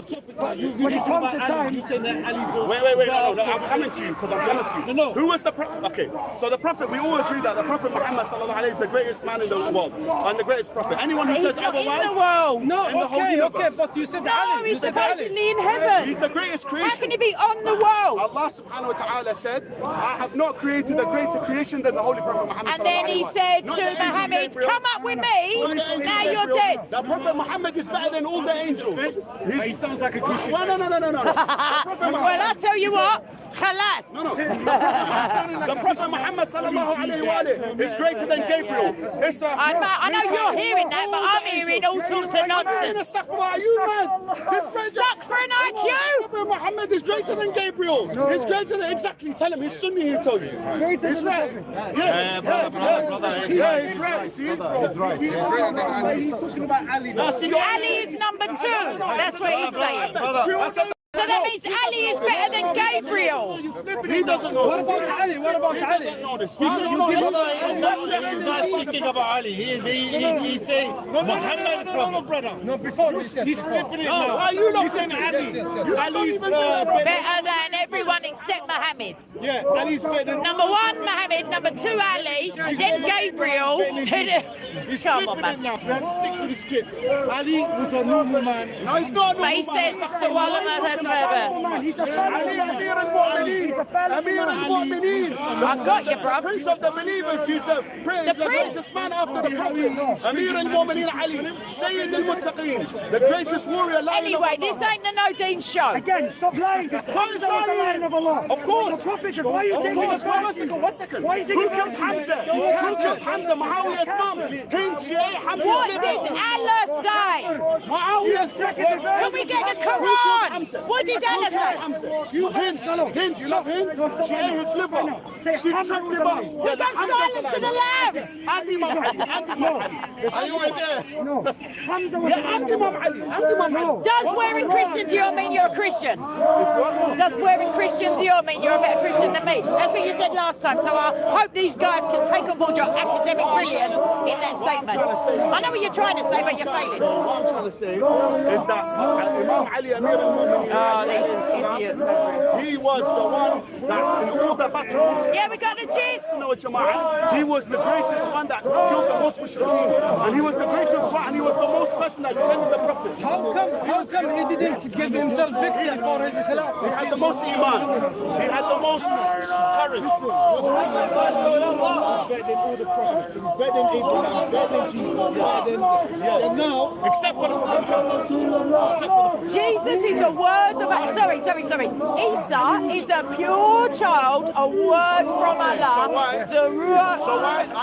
F: it comes to time,
C: Wait, no, I'm coming to you because I'm coming to you.
E: No.
C: Who was the prophet? Okay, so the prophet, we all agree that the prophet Muhammad sallallahu alayhi is the greatest man in the world and the greatest prophet. Anyone who
A: He's
C: says
A: not in
C: otherwise,
A: the world.
E: No,
C: In the whole
E: okay,
C: universe.
E: but you said
A: No,
E: Ali. You
A: he's
E: said Ali.
A: supposedly in heaven.
C: he's the greatest creation.
A: How can he be on the world?
C: Allah subhanahu wa ta'ala said, I have not created a greater creation than the Holy Prophet Muhammad
A: And then he said to Muhammad, come up with me, now you're dead.
C: The Prophet Muhammad is better than all the angels. He sounds like a Christian. No. The Prophet
A: Well, I'll tell you what, khalas.
C: No. The Prophet Muhammad sallallahu alayhi wa alayhi is greater than Gabriel.
A: I know you're hearing that, but I'm hearing all sorts of nonsense.
C: Are you mad?
A: Stuck for an IQ?
C: Prophet Muhammad is greater than Gabriel. He's greater than, exactly, tell him, he's Sunni, he'll tell you. He's right. Yeah, he's right. See?
D: He's talking about Ali.
A: Ali is number 2. That's what he's saying. So that means Ali is better than Gabriel.
C: He doesn't know.
E: What about Ali? What about Ali?
C: He doesn't know this. He doesn't know this.
D: He's not speaking about Ali. He's saying Muhammad.
E: No, brother. No, before he said.
D: He's flipping it
C: Why
D: now.
C: are you not
D: He's saying Ali.
E: Yes.
D: Ali's
A: Better than everyone except Muhammad.
D: yeah, Ali's better than.
A: Number 1, Muhammad. Number 2, Ali. Then Gabriel.
D: He's
A: Come
D: flipping
A: on,
D: it
A: man.
D: now. We have to stick to the script. Ali was a normal man.
C: No, he's not.
A: But he says,
F: he's a
C: Ali, Amir al-Mu'mineen. Amir al-Mu'mineen.
A: I got you, bro.
C: Prince of the believers. He's the
A: prince.
C: greatest man after the Prophet. Amir al-Mu'mineen Ali. Sayyid al-Muttaqeen. The greatest warrior.
A: Anyway, this ain't the Nadine show.
F: Again, stop lying. Because
C: Who's
F: Hamza was the
C: lying?
F: line of Allah.
C: Of course.
F: The Prophet, why are you taking
C: One
F: it back?
C: second.
F: Why is it
C: Who
F: back?
C: killed Hamza? Who killed Hamza? Muawiyah's mom. Hind, she ate Hamza's
A: What
C: liver.
A: did Allah say?
C: Muawiyah
A: Can we get the Quran? What did Allah say?
C: You Hind, you love Hind? She ate his liver. She tripped him up.
A: Well, that's silence to the lambs.
C: Anti-Imam Ali. Anti-Imam Ali. Are you right there?
F: No. Hamza was
C: Anti-Imam Ali. Anti-Imam Ali.
A: Does wearing Christian Dior mean you're a Christian?
C: It's what?
A: Does wearing Christian Dior mean you're a better Christian than me? That's what you said last time. So I hope these guys can take on board your academic brilliance in that statement. I know what you're trying to say, but you're failing.
C: So what I'm trying to say is that Imam Ali Amir al-Mu'minin,
A: Oh, these idiots.
C: he was the one that in all the battles,
A: Yeah, we got the gist.
C: he was the greatest one that killed the most mushrikeen, and he was the greatest one, and he was the most person that defended the Prophet.
E: How come he didn't give himself victory for his
C: He
E: khilafah?
C: had the most iman. He had the most courage.
D: Better than all the prophets. He's better than Abraham, better than Jesus, better than now.
C: Except for the Prophet.
A: Jesus is a word of sorry. Isa is a pure child, a word from Allah.
C: So why?
A: So hold on.
C: I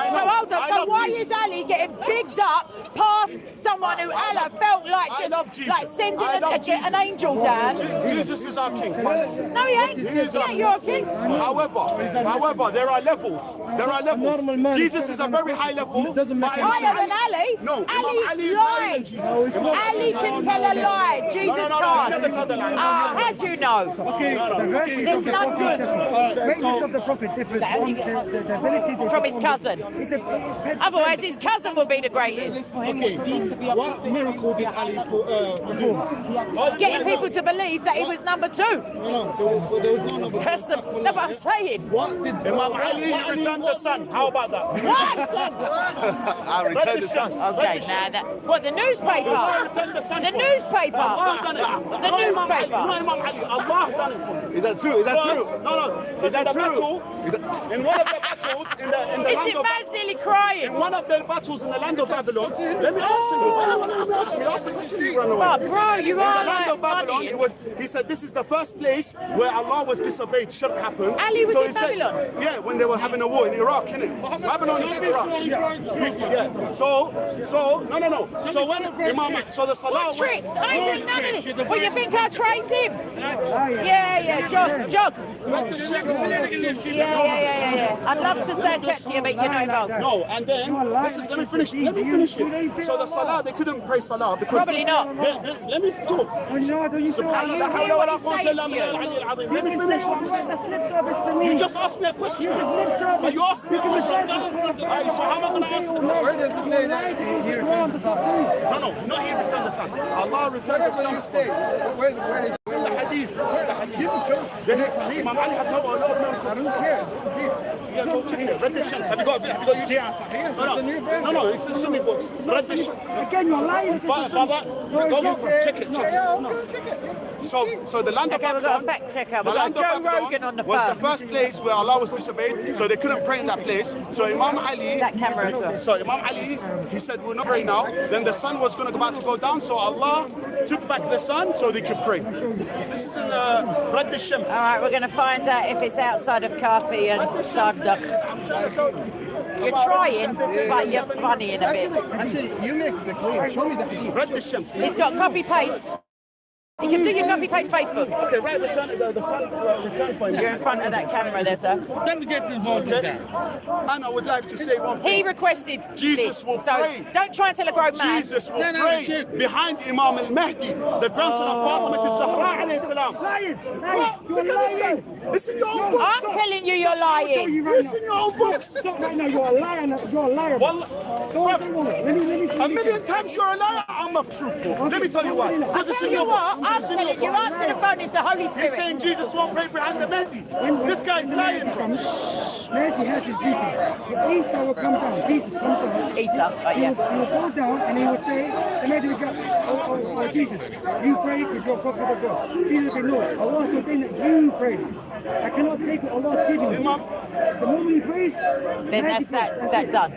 A: So
C: love
A: why
C: Jesus.
A: is Ali getting bigged up past someone who Allah felt like
C: I love
A: just
C: Jesus.
A: like sending
C: I love Jesus.
A: an angel down?
C: Jesus is our king.
A: No, he ain't. Yeah, you're a king.
C: However, there are levels. There are levels. Jesus is a very high level.
A: Higher than Ali.
C: No,
A: Ali
C: Ali is higher than
A: lied.
C: Jesus.
A: Ali can tell a lie. Jesus
C: No,
A: can't.
C: he never told a lie.
A: How do you know?
F: Okay, the virtues
A: There's
F: of the
A: none
F: prophet,
A: good.
F: greatness of the prophet differs one, the ability to
A: From his cousin. Otherwise, his cousin will be the greatest.
D: Okay, what miracle did Ali perform?
A: Getting people to believe that he was number two.
D: No, there was no number.
A: That's the, no, but I'm saying.
D: What did
C: Imam Ali returned the sun. How about that?
A: What?
C: I returned the sun.
A: Okay, now that. What, the newspaper? The newspaper.
C: Allah done it.
A: The newspaper.
C: No, Imam Ali. Allah done it for me.
D: Is that true? Is that
C: Because-
D: true?
C: No. Is that true? In one of the battles in the
A: Is
C: land
A: it
C: of
A: man's nearly crying?
C: in one of the battles in the land of Babylon, let me ask you. Ask the question, you run away.
A: Oh, bro, you
C: In the
A: are
C: land
A: like
C: of Babylon,
A: funny.
C: he said this is the first place where Allah was disobeyed, shirk happened.
A: Ali was
C: so
A: in
C: he said,
A: Babylon?
C: yeah, when they were having a war in Iraq, innit? Babylon is in Iraq. Yeah. So no. So when Imam, so the Salah
A: What tricks? I ain't doing none of this. Well, you think I trained him? Yeah, jog. Yeah. I'd love to stay and chat to you, but you're not involved.
C: No, and then let me finish it. So the Salah, they couldn't pray Salah because
A: Probably not.
C: Let me talk.
A: Are you hearing what he's saying to you?
C: Let me finish what I'm saying.
F: That's lip service to me.
C: You just asked me a question.
F: You just lip service.
C: But you asked me a question. Alright, so how am I going to answer the question?
D: Where does it say that he returned the sun?
C: No, not he returned the sun. Allah returned the sun.
D: Where is
C: It's in the hadith.
D: Give me show.
C: Imam Ali had told a lot of miracles.
D: I don't care. It's a sahih.
C: Yeah, go check it. Read the Shams. Have you got YouTube?
D: Yeah, sahih. That's a new version.
C: No, it's in Sunni books. Read the Shams.
F: Again, you're lying.
C: Father, go check it. So the land of
A: Okay, we've got a
C: Babylon,
A: fact checker.
C: the
A: We've got
C: land of
A: Joe
C: Babylon
A: Rogan on the
C: was the
A: phone.
C: first place where Allah was disobeyed, so they couldn't pray in that place. So Imam Ali,
A: That camera as well.
C: so Imam Ali, he said, we'll not pray now. Then the sun was going to about to go down, so Allah took back the sun so they could pray. This is in the Rad al-Shams.
A: All right, we're going to find out if it's outside of Kafi and Sadaq. You're trying, but you're funny in a bit.
D: Actually, you make the claim. Show me the hadith.
C: Rad al-Shams.
A: He's got copy-paste. You can do your copy-paste Facebook.
C: Okay, right, return the sun, return for
A: You're
C: him.
A: in front of that camera there, sir.
G: Don't get involved with that.
C: And I would like to say one
A: He
C: thing.
A: requested
C: Jesus
A: this,
C: will
A: so
C: pray.
A: don't try and tell a grown man.
C: Jesus will
G: No,
C: pray
G: check.
C: behind Imam al-Mahdi, the grandson of Fatima al-Zahra alayhi salam.
F: Lying.
C: What?
F: You're
C: Look at this guy.
F: lying.
C: It's in your own
A: I'm
C: books.
A: telling you, you're lying.
C: It's in your own books.
F: Stop right now. You're a liar. You're a liar.
C: Wallah.
F: Don't say one. Let me
C: A million times you're a liar, I'm a truthful. Let me tell you why. Because it's
A: Tell
C: in
A: you
C: your
A: what,
C: books.
A: I'm
C: It's in your
A: telling you,
C: books.
A: answer the phone is the Holy
C: You're
A: Spirit.
C: saying Jesus won't pray behind the Mahdi. This guy's lying.
F: Nancy has his duties. Isa will come down. Jesus comes down.
A: Isa, right,
F: He
A: yeah.
F: will go down and he will say, the Mahdi will go, oh, Jesus, you pray because you're a prophet of God. Jesus will say, no, Allah has ordained that you pray. I cannot take what Allah's giving you.
C: Imam,
F: The moment he prays,
A: Then that's that done.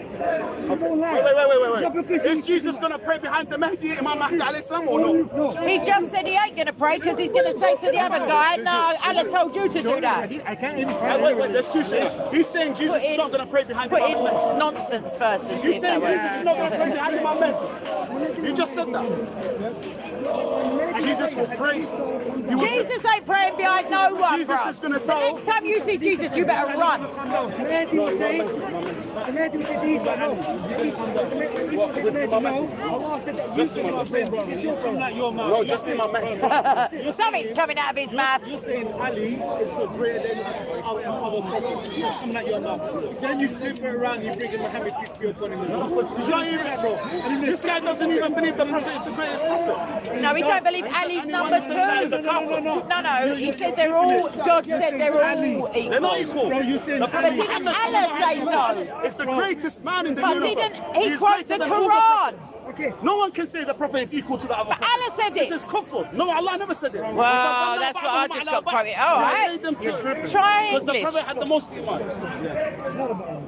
F: Don't lie.
C: Wait. Is Jesus going to pray behind the Mahdi, Imam Mahdi alayhi salam, or no?
A: He just said he ain't going to pray because he's going to say to the other guy, no, Allah told you to do that.
C: Wait, there's two things. He's saying Jesus is not going to pray behind
A: Put
C: Imam
A: in
C: Mahdi.
A: nonsense first. And see
C: He's
A: if
C: saying
A: that
C: Jesus is not going to pray behind Imam Mahdi. You just said that. Jesus will pray. He will say,
A: Jesus ain't praying behind no one,
C: Jesus
A: bruh.
C: is gonna
A: The
C: tell-
A: next time you see Jesus, you better run.
F: The Mahdi will say, Isa, no. Isa said, no. Allah said that you can not pray.
D: It's just coming out your mouth.
C: no, just Imam Mahdi.
A: Something's coming out of his mouth.
D: You're saying Ali is the greater than other prophets. It's coming out your mouth. Then you flip it around, you bring in Muhammad, peace be upon him. You shouldn't say that, bro.
C: This guy doesn't even believe the Prophet is the greatest prophet.
A: No, he don't believe Ali's number two.
D: No.
A: No, he said they're all, God said they're all
C: They're not
A: equal.
C: equal.
D: Bro, you're saying
A: But didn't Allah say so?
C: It's the greatest man in the
A: But
C: universe.
A: didn't he
C: He's
A: quote
C: greater
A: the
C: than all the
A: Quran?
C: prophets. No one can say the Prophet is equal to the other
A: But
C: prophets.
A: Allah said
C: This
A: it.
C: is kufr. No, Allah never said it.
A: Well, that's what I just got quoted. All right. Try
C: Because the
A: English.
C: Prophet had the most iman.
F: It's not about him.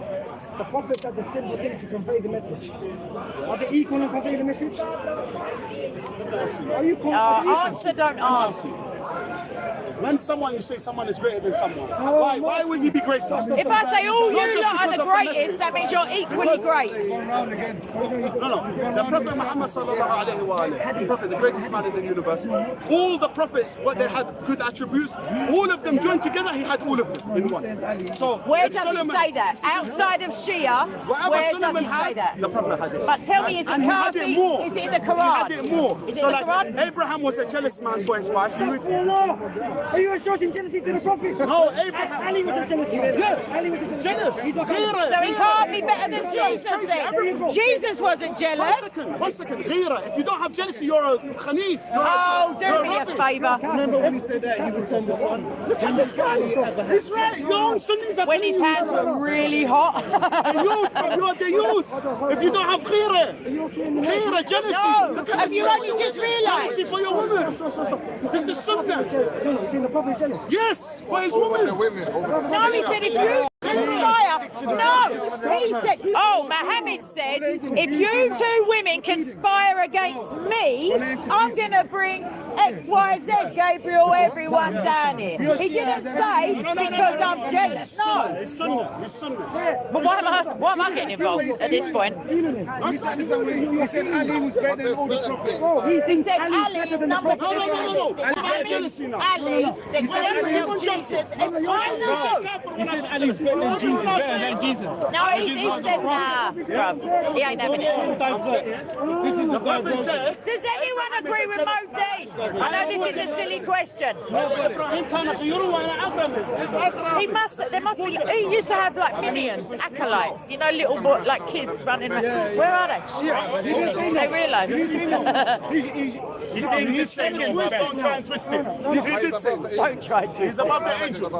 F: The Prophet had the simple thing to convey the message. Are they equal in conveying the message? Are you
A: Answer, don't ask.
C: When you say someone is greater than someone, why would he be greater?
A: If I say all
C: Not
A: you
C: just
A: lot are
C: because
A: the
C: of
A: greatest, that means you're equally great.
C: No. The Prophet Muhammad sallallahu alaihi wa alihi, the Prophet, the greatest man in the universe, all the prophets, what they had good attributes, all of them joined together, he had all of them in one. So
A: Where
C: if
A: does
C: Solomon-
A: it say that? Outside of Shia,
C: Whatever
A: where does
C: Solomon
A: it say
C: had,
A: that?
C: the Prophet had it.
A: But tell me, is it
C: And he had it more.
A: Is it in the
C: He
A: Quran?
C: had it more.
A: Is it
C: So
A: in the
C: like
A: Quran?
C: Abraham was a jealous man for his wife.
F: Are you showing jealousy to the Prophet?
C: No, Abraham.
F: Ali was a jealous man.
C: Yeah.
F: Ali was a
C: Jealous.
F: He's not
A: So he can't be better than Jesus then. Jesus wasn't jealous.
C: One second. Ghira. If you don't have jealousy, you're a khanif.
A: Oh, do me a favour.
D: Remember when he said that he would turn the sun? When this guy ever had
C: He's right. Your own Sunnis are
A: When his hands were really hot.
C: youth, you're the youth. If you don't have ghira, jealousy.
A: No, have you only just realised?
C: Jealousy for your woman. This is sunnah.
F: No, he's saying the Prophet is jealous.
C: Yes, for his woman.
A: No, he said if you conspire. No, he said, Muhammad said, if you two women conspire against me, I'm going to bring X, Y, Z, Gabriel, everyone down here. He didn't say because I'm jealous. No.
C: It's sunnah. It's sunnah.
A: But why am I getting involved at this point?
D: He said Ali was better than all the prophets.
A: He said Ali is number two.
C: No.
A: That means Ali, the glory of Jesus.
D: He said Ali's better than Jesus. Better than Jesus.
A: No, he said nah, bruv. He ain't having it.
D: This is the Bible.
A: Does anyone agree with Modi? I know this is a silly question. There must be, he used to have like minions, acolytes, you know, little boy, like kids running around. Where are they? They realised.
C: He's saying his second. Don't try and twist him. He did say.
A: Don't try to.
C: He's above the angels.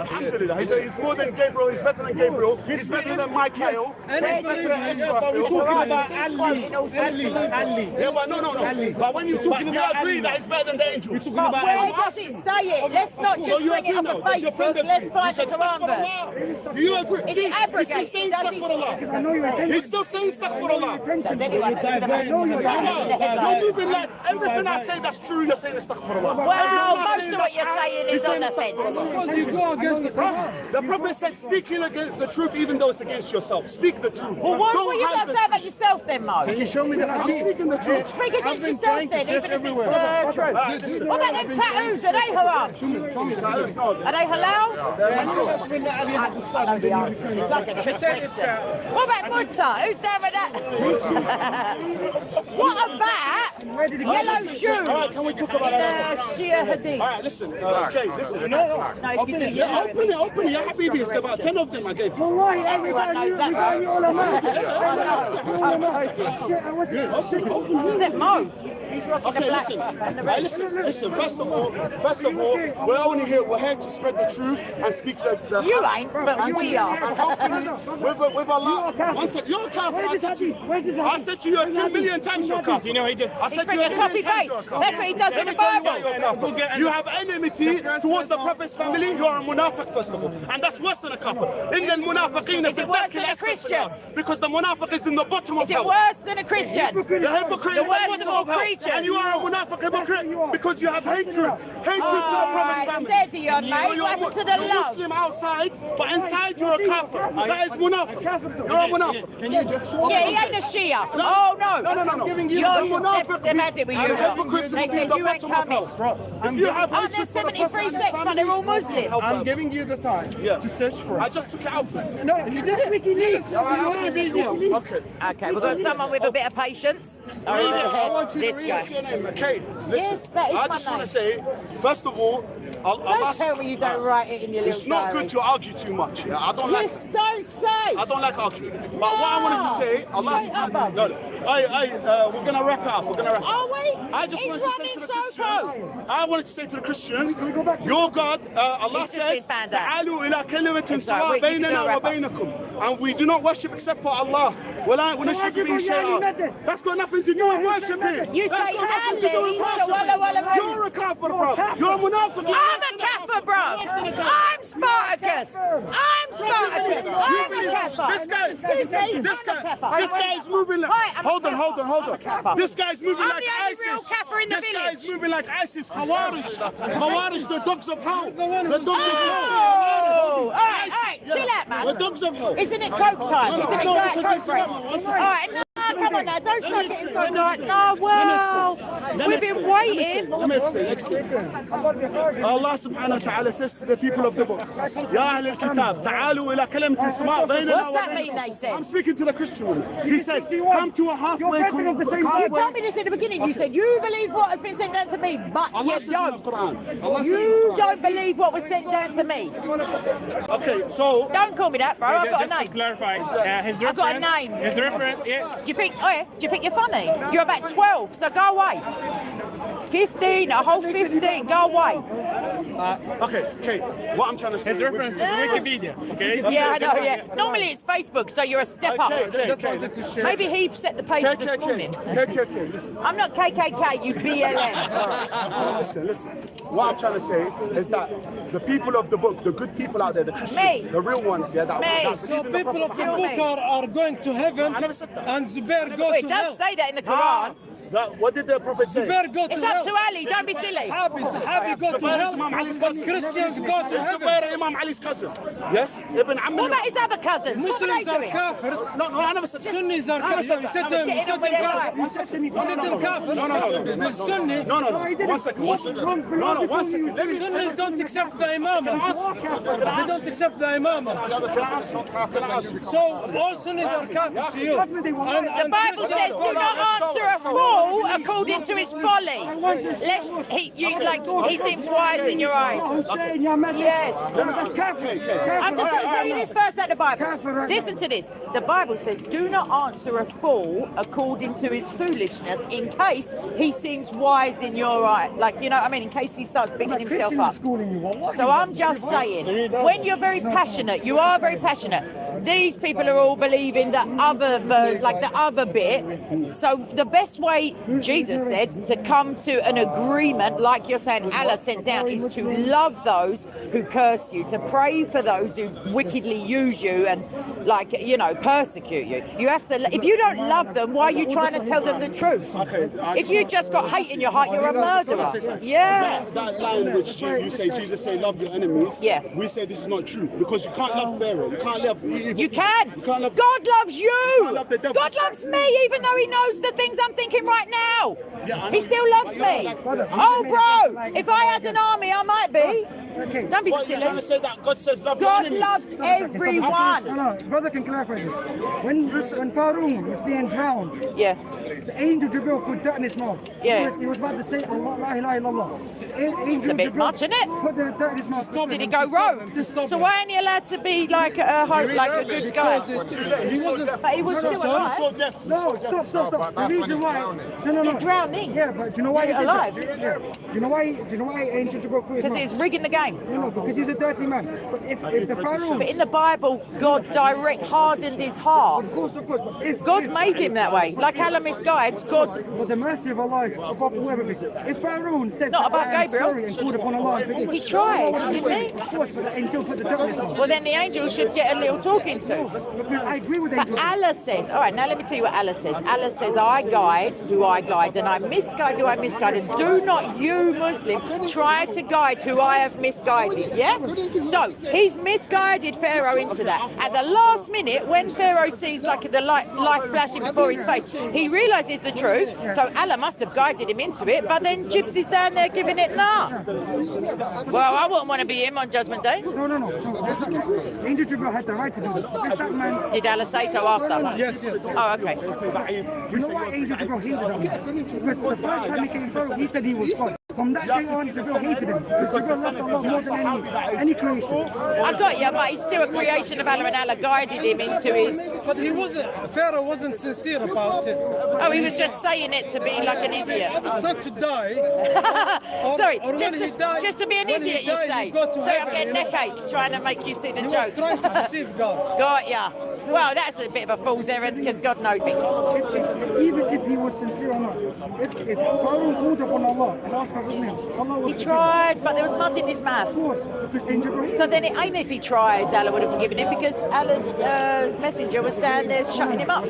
C: Alhamdulillah. He's more than Gabriel. He's better than Gabriel. He's better than Michael.
D: And
C: He's better than
D: but we're
C: Israel.
D: talking about Ali.
C: Yeah, but no. But when you talking about, you agree that he's better than the angels.
A: But where does it say it? Let's not just bring it up on Facebook. Let's find the Quran verse.
C: Do you agree?
A: Is it abrogated?
C: He's still saying
A: Does he-
C: astaghfirullah.
F: I know your intention.
C: He's still saying astaghfirullah.
A: Does anyone?
C: You're moving like everything I say that's true, you're saying astaghfirullah.
A: Well, most of what you're saying is on the fence.
D: Because you go against the Quran.
C: The Prophet said, speaking against the truth even though it's against yourself. Speak the truth.
A: Well, what
C: Don't
A: you
C: hide
A: got to
C: the
A: say about yourself then, Mo?
D: Can you show me the
C: I'm speaking the truth.
A: Speak against yourself then, even if it's true.
C: Listen.
A: What about them tattoos? Are they haram? Are they halal? I know the answer. It's like a trick question. What about Mutta? Who's down with that? What about yellow shoes?
C: Alright, can we talk about that?
A: Shia Hadith.
C: Alright, listen. Okay, listen.
A: No, if you do yellow.
C: Open it. Ya Habibi, it's about 10 of them I gave you.
F: Wallahi, everybody
A: He said Mo. He's rocking the
C: Okay,
A: black.
C: listen. First of all, we're here to spread the truth and speak the
A: You ain't, but we are.
C: And hopefully, with Allah, one second, you're a kafir. I said to you 10 million times you're a kafir.
A: He
C: I said
A: kafir, you copy paste. That's what he does in the Bible.
C: You have enmity towards the Prophet's family, you are a munafiq first of all. And that's worse than a kafir.
A: Is it worse than a Christian?
C: Because the munafiq is in the bottom of
A: Is it
C: hell.
A: worse than a Christian?
C: The hypocrite
A: The
C: is
A: worst
C: the
A: of
C: bottom
A: all
C: of hell.
A: creatures.
C: And you are a munafiq hypocrite because you have hatred. Hatred to the Prophet's family.
A: Steady on, mate.
C: So
A: What
C: you're
A: happened to the
C: you're
A: love?
C: Muslim outside, but inside you're a kafir. That is munafiq. You're a munafiq.
D: Can you just show
A: Yeah, he ain't a Shia. Oh, no.
C: No.
A: They've had it with you.
C: And hypocrisy
A: They
C: is in
A: said
C: the
A: you ain't
C: bottom of hell.
A: coming.
C: If you have
A: Aren't there
C: hatred for the
A: 73
C: Prophet's
A: sects, but
C: family,
A: they're all Muslim?
D: I'm giving you the time to search for
C: I
D: it.
C: just took it out for you.
D: No, you didn't.
C: Okay.
A: Okay, we've got someone with a bit of patience.
D: I want you to
A: This
D: read
A: guy.
C: What's your name? Okay,
A: Yes,
C: listen.
A: that is
C: I
A: my
C: just want
A: name.
C: to say, first of all, Allah
A: Don't tell me you don't write it in your little
C: It's not
A: diary.
C: good to argue too much. Yeah? I don't like.
A: Yes, don't say.
C: I don't like arguing. But what I wanted to say, Allah
A: Straight up,
C: no, we're gonna wrap it up. We're gonna wrap it
A: Are
C: up.
A: we?
C: I just
A: He's
C: wanted to say
A: running
C: to the
A: Soko.
C: Christians. I wanted to say to the Christians, your God, Allah
A: He's just
C: says,
A: been found out.
C: "تعالوا إلى كلمة
A: sorry,
C: سواء
A: wait, you can do
C: بيننا
A: a wrap up.
C: وبينكم," and we do not worship except for Allah. ولا نشرك به شيئا. That's got nothing to do with worshiping.
A: You
C: That's
A: say
C: got nothing to do with
A: Ali, so walla, walla,
C: worshiping.
A: walla.
C: You're a kafir, bro. You're a munafiq.
A: I'm a kafir, bro. I'm Spartacus. I'm Spartacus. I'm a kafir.
C: This guy,
A: Excuse me,
C: this
A: I'm a
C: guy,
A: kafir.
C: this guy is moving like.
A: Hi, I'm a
C: Hold on.
A: kafir.
C: This guy's moving
A: I'm
C: like
A: the only
C: ISIS.
A: real kafir in the
C: This guy is
A: village.
C: moving like ISIS. Khawarij, the dogs of hell. The dogs of hell.
A: Oh, all right, chill out,
C: The
A: man.
C: dogs of hell.
A: Isn't it coke time? Isn't it
C: No,
A: diet
C: because
A: coke
C: it's
A: break?
C: one
A: All
C: second.
A: right, no, come on now, don't start getting so
C: Let me
A: right.
C: explain.
A: No, well,
C: Let me
A: we've been
C: explain.
A: waiting.
C: Let me explain. Allah subhanahu wa ta'ala says to the people of the book, Ya Ahl al-Kitab, ta'alu ila kalimatin sawa' baynana
A: What's
C: wa
A: that mean,
C: baynakum."
A: they said?
C: I'm speaking to the Christian one. He says, come to a halfway
F: You're brethren of the same
A: You told me this in the beginning. You said you believe what has been sent down to me, but
C: Allah
A: you
C: says in the
A: don't.
C: Quran. Allah says in the
A: You
C: Quran.
A: don't believe what was sent down to me.
C: Okay, so
A: Don't call me that, bro. I've got a
G: Just to
A: name.
G: clarify, his
A: I've got a
G: reference.
A: name.
G: His reference, yeah.
A: Do you think you're funny? You're about 12, so go away. 15, a whole 15, go away.
C: okay. What I'm trying to say.
G: His reference is Wikipedia. Okay.
A: Yeah, I know, yeah. Normally it's Facebook, so you're a step up.
C: Okay.
A: Maybe he set the page this morning.
C: Okay, listen.
A: I'm not KKK, you BLM.
C: Listen. What I'm trying to say is that the people of the book, the good people out there, the Christians,
A: Me.
C: the real ones, yeah, that
A: Me.
C: that
E: So
C: believe in the
E: people of
C: Prophet
E: the
C: Muhammad.
E: book are going to heaven
C: I never said that.
E: and Zubair go
A: It
E: to
A: does
E: hell.
A: say that in the Quran.
C: What did the Prophet say?
E: Zubair go to
A: It's up
E: hell.
A: to Ali, don't be silly.
E: Sahabi go to
C: Zubair is
E: hell.
C: Imam Ali's
E: But
C: cousin.
E: Christians go to
C: Is
E: heaven.
C: Zubair Imam Ali's cousin? Yes? Ibn Amr.
A: What about his other cousins? What were they
E: Muslims are
A: doing?
E: kafirs.
C: No, I never said
E: Sunnis are
C: I never said
E: kafirs. You
C: that.
E: said
A: Just
E: them
A: getting on with their
E: kafir.
A: life.
E: You said them kafir.
C: No.
E: The Sunni.
C: No. One second. No, 1 second. Let me
E: Sunnis don't accept the imam. They don't accept the imam. So all Sunnis are kafir to you.
A: The Bible says, do not answer a fool according to his folly. Lest he seems wise in your eyes. Yes. I'm just going to tell you this verse out of the Bible. Listen to this. The Bible says, do not answer a fool according to his foolishness in case he seems wise in your eye. Like, you know what I mean? In case he starts bigging himself up. So I'm just saying, when you're very passionate, you are very passionate. These people are all believing the other verse, like the other bit. So the best way, Jesus said, to come to an agreement, like you're saying Allah sent down, is to love those who curse you, to pray for those who wickedly use you and, like, you know, persecute you. You have to, if you don't love them, why are you trying to tell them the truth? If you just got hate in your heart, you're a murderer. Yeah.
C: That line which you say, Jesus say, love your enemies.
A: Yeah.
C: We say this is not true because you can't love Pharaoh. You can't love evil.
A: You can.
C: You can't love.
A: God loves you.
C: can't love the devil.
A: God loves me, even though he knows the things I'm thinking right now.
C: Yeah, I know
A: He
C: you-
A: still loves me. Oh, bro, if I had an army, I might be. Don't be
C: What, you're trying to
A: silly.
C: say that God says love
A: God
C: your enemies?
A: loves everyone.
F: No, brother can clarify this. When Qarun was being drowned,
A: Yeah.
F: the angel Jibril put dirt in his mouth.
A: Yeah.
F: He was about to say Allah, la ilaha illallah. So angel
A: a bit
F: Jibril
A: much, isn't it?
F: Put the dirt in his mouth.
A: Did it go rogue? So why aren't you allowed to be like a a good guy.
E: He wasn't.
A: But he was still alive.
C: So deaf.
F: No, stop. The reason why. No.
A: Drowning.
F: Yeah, but do you know why he did
A: Alive.
F: that? Yeah. Do you know why Angel Jabril threw his
A: Because
F: mouth?
A: he's rigging the game.
F: No, because he's a dirty man. But if the Pharaoh,
A: But in the Bible, God hardened his heart.
F: of course. But if
A: God made him that way. Like Allah misguides, God.
F: But the mercy of Allah is above all everything. If Pharaoh said
A: Not
F: that
A: about
F: I am
A: Gabriel.
F: sorry and called upon Allah and forgive,
A: He tried, didn't he?
F: Of course, but the angel put the darkness on.
A: Well, then the angel should get a little talking to.
F: I agree with
A: But
F: Angel.
A: Allah says, all right, now let me tell you what Allah says. Allah says, I guide who I guide, and I misguide who I misguide. And do not you, Muslim, try to guide who I have misguided, yeah? So, he's misguided Pharaoh into that. At the last minute, when Pharaoh sees like the light flashing before his face, he realizes the truth. So Allah must have guided him into it, but then Gypsy's down there giving it nah. Well, I wouldn't want to be him on Judgment Day.
F: No. Angel Jabril had the right to do this. If that man,
A: Did Allah say so after?
E: Yes.
A: Oh, okay.
F: do you know why Angel Jabril hated him? Because the first time he came through, he said he was God. From that day on, Jabril hated him. Because Jabril loved Allah more than any creation.
A: I got you, but he's still a creation of Allah, and Allah guided him into his.
E: But Pharaoh wasn't sincere about it.
A: Oh, he was just saying it to be like an idiot.
E: Not to die.
A: Sorry,
E: or when he died-
A: just to be an
E: when he
A: idiot, you
E: died,
A: say.
E: he got to
A: Sorry, I'm
E: heaven,
A: getting
E: you know.
A: neck ache trying to make you see the
E: He
A: joke.
E: was trying to deceive God.
A: Got ya. Well, that's a bit of a fool's errand because God knows me.
F: Even if he was sincere or not, if Pharaoh called upon Allah and asked for forgiveness, Allah
A: He
F: would forgive him.
A: tried, but there was mud in his
F: Of
A: mouth.
F: course, because Angel Jabril.
A: So then it ain't if he tried, Allah would have forgiven him because Allah's messenger was down there shutting him up.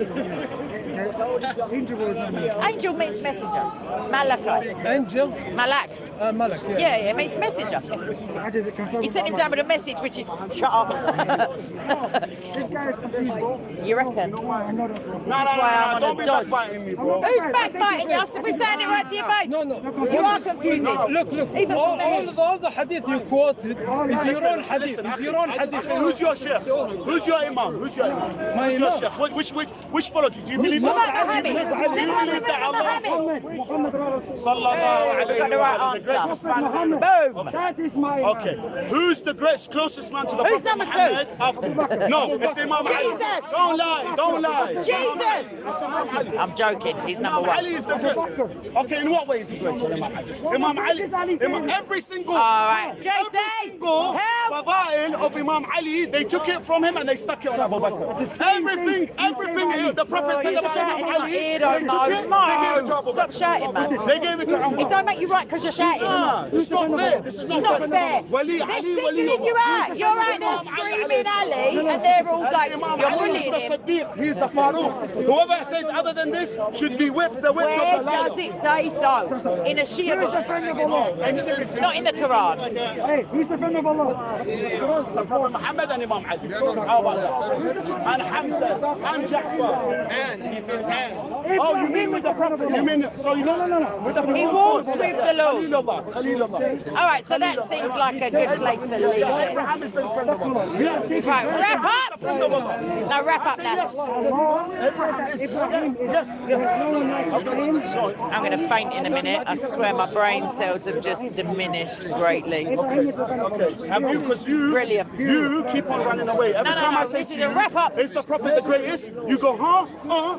F: Angel Jabril.
A: Angel means messenger. Malachi.
E: Angel,
A: Malak.
E: Malak, yeah.
A: Yeah, it means messenger.
F: I just confirm.
A: He sent him down with a message, which is shut up.
F: This guy is confused.
A: You reckon?
F: I know that.
A: why I'm on
C: Don't
A: a
C: be
A: dodge.
C: backbiting me, bro.
A: Who's backbiting you? We're saying it right to your face.
E: No.
A: You are confusing.
E: Look.
A: Even
E: All
A: for me.
E: the hadith you quoted is your own hadith. It's your own hadith.
C: Who's your sheikh? Who's your imam? Who's your imam?
E: My
C: Who's your
E: imam.
C: sheikh? Which follow you? Do you believe
A: What
C: that?
A: about Muhammad?
C: Do you believe that Allah?
F: Muhammad
C: Sallallahu
A: We got the right
C: alayhi wa
A: answer.
F: Muhammad.
A: Boom.
F: That is my.
C: Okay. Who's the greatest, closest man to the
A: Who's
C: Prophet
A: number
C: Muhammad after? No, it's Imam Ali.
A: Jesus.
C: Don't lie.
A: Jesus. I'm joking. He's number
C: Imam Ali
A: one.
C: is the greatest. Okay, in what way is he great? Imam Ali. Every single.
A: All right.
C: Every
A: JC,
C: single
A: help.
C: fadail of Imam Ali, they took it from him and they stuck it on Abu Bakr. Everything the Prophet said
A: You're
C: about
A: shouting
C: Imam
A: in my
C: Ali,
A: ear,
C: they
A: don't
C: took it,
A: know.
C: they gave it to
A: No.
C: Abu
A: Stop
C: Bakr.
A: shouting, man.
C: They gave it to Umar.
A: It don't make you right because you're shouting.
C: It's not fair. This is not
A: Not fair.
C: Wali,
A: They're
C: Ali,
A: singling you out. You're out there screaming Ali, and they're all like,
C: Imam
A: you're
C: Ali is
A: bullying
C: the
A: him.
C: Siddiq. He's the Farouk. Whoever says other than this should be whipped. The whip
A: Where
C: of the
A: does it say so? In a Shia
F: Who is the friend of Allah?
A: book. Not in the Quran.
F: Hey, who's the friend of Allah?
C: Prophet Muhammad and Imam Ali. How about that? And Hamza and Ja'far. Oh, you mean with the Prophet? You mean so? You know, with the
A: He walks with the Lord.
C: Khalilullah.
A: All right, so that seems like a good place to leave it.
C: Abraham is the friend of Allah.
A: Right, wrap up. No, wrap up now.
F: Ibrahim is no one like Ibrahim.
A: I'm going to faint in a minute. I swear my brain cells have just diminished greatly.
F: Ibrahim is the friend of Allah.
C: Have you? Because you,
A: Brilliant.
C: you keep on running away. Every
A: No,
C: time I
A: no,
C: say
A: this
C: to
A: is a
C: you,
A: wrap up.
C: is the Prophet the greatest? You go, huh?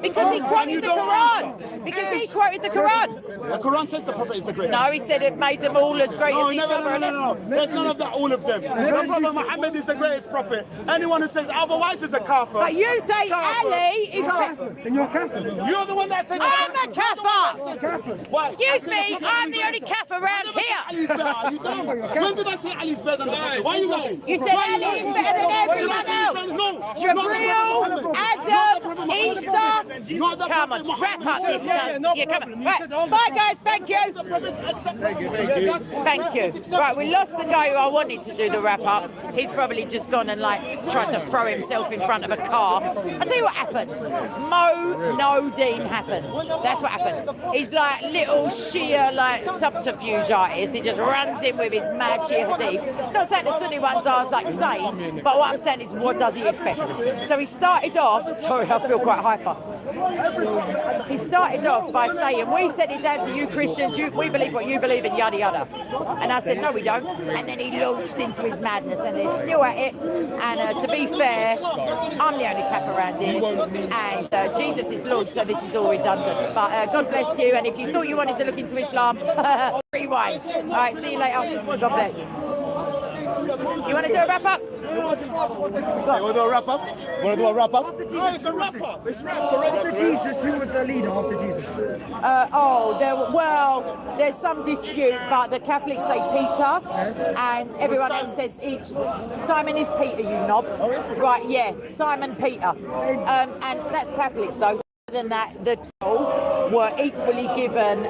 A: Because he
C: and
A: quoted
C: you
A: the
C: don't
A: Quran.
C: answer.
A: Because he
C: Yes.
A: quoted the Quran.
C: The Quran says the Prophet is the greatest.
A: No, he said it made them all as great
C: No,
A: as each
C: no,
A: other.
C: no,
A: and
C: no, no. There's none of that, all of them. The Prophet Muhammad is the greatest prophet. Anyone who says otherwise is a kafir.
A: But you say
C: Kafir.
A: Ali is...
F: Then you're Kafir.
C: You're the one that says
A: I'm a kafir.
C: What?
A: Excuse me, I'm the only kafir around here.
C: Ali's better. Are you dumb? When did I say Ali's better than the Prophet? Why are you lying?
A: You said Ali is better than everyone else. Jabril, Adam, Isa.
C: Not the
A: Come
C: Prophet
A: on, wrap
C: Muhammad.
A: up this
E: Yeah,
A: stuff.
E: no
A: Yeah, come
E: problem.
A: on.
E: You
A: Right.
E: said all the
A: Bye, guys. Thank you.
C: The Prophet's acceptable.
A: Thank you. Right, we lost the guy who I wanted to do the wrap up. He's probably just gone and like tried to throw himself in front of a car. I'll tell you what happened. Mo Nodine happened. That's what happened. He's like little Shia like subterfuge artist. He just runs in with his mad Shia hadith. Not saying the Sunni ones are like sane, but what I'm saying is what does he expect? So he started off, sorry, I feel quite hyper. he started off by saying, we sent it down to you Christians, we believe what you believe in, yada yada. And I said, no we don't. And then he launched into his madness and they're still at it. And to be fair, I'm the only cap around here. And Jesus is Lord, so this is all redundant. But God bless you. And if you thought you wanted to look into Islam, rewind. All right, see you later. God bless. You want to do a wrap up?
D: You want to do a wrap up? Want to do a wrap up?
F: It's a wrap up. After Jesus, who was the leader after Jesus?
A: There's some dispute, but the Catholics say Peter, and everyone else says each. Simon is Peter, you knob.
D: Oh, is it?
A: Right, yeah, Simon Peter. And that's Catholics, though. Other than that, the 12 were equally given.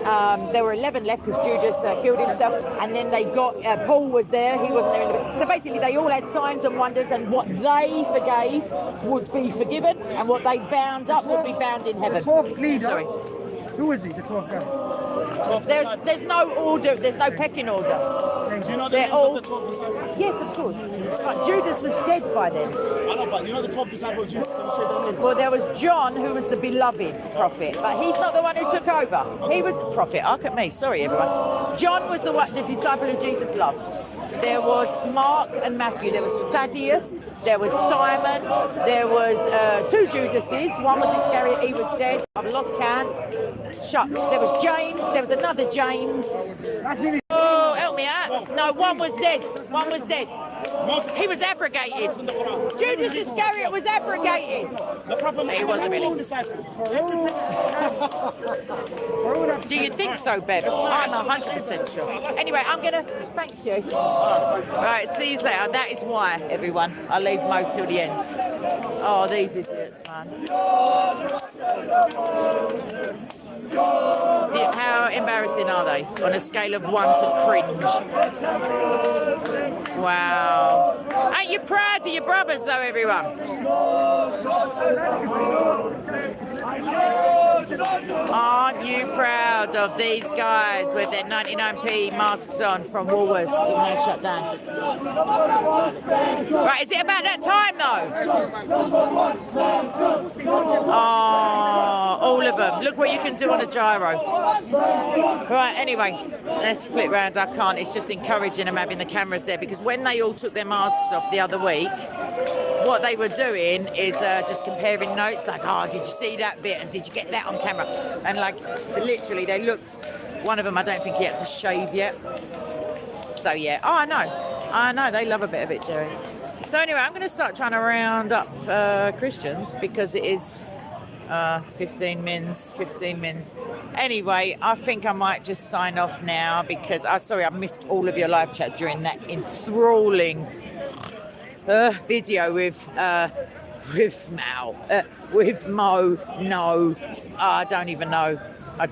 A: There were 11 left because Judas killed himself, and then they got Paul was there. He wasn't there. So basically, they all had signs and wonders, and what they forgave would be forgiven, and what they bound up would be bound in heaven.
F: The 12th leader.
A: Sorry.
F: Who was he? The 12th guy.
A: There's no order. There's no pecking order.
D: Do you know the
A: They're
D: names
A: all.
D: of the 12 disciples?
A: Yes, of course. But Judas was dead by then.
D: I know, but you know the 12 disciples, Judas, can you say their names?
A: Well, there was John, who was the beloved prophet, but he's not the one who took over. He was the prophet. Look at me. Sorry, everyone. John was the disciple who Jesus loved. There was Mark and Matthew. There was Thaddeus. There was Simon. There was 2 Judases. One was Iscariot. He was dead. I've lost count. Shucks. There was James. There was another James. Oh, help me out. No, one was dead. One was dead. He was abrogated. Judas Iscariot was abrogated.
D: The prophet
A: He wasn't really.
D: disciples.
A: Do you think so, Bev? I'm 100% sure. Anyway, I'm going to thank you. All right, see you later. That is why, everyone. I leave Mo till the end. Oh, these idiots, man. How embarrassing are they on a scale of 1 to cringe? Wow. Aren't you proud of your brothers, though, everyone? Aren't you proud of these guys with their 99p masks on from Woolworths, even though it's shut down? Right, is it about that time, though? Oh, all of them. Look what you can do on a gyro. Right, anyway, let's flip round. I can't. It's just encouraging them having the cameras there, because when they all took their masks off the other week, what they were doing is just comparing notes, like, oh, did you see that bit, and did you get that on camera? And like, literally, they looked. One of them, I don't think he had to shave yet. So yeah, oh, I know, they love a bit of it, Jerry. So anyway, I'm going to start trying to round up Christians, because it is 15 mins. Anyway, I think I might just sign off now, because sorry, I missed all of your live chat during that enthralling video with Mo. No, I don't even know. I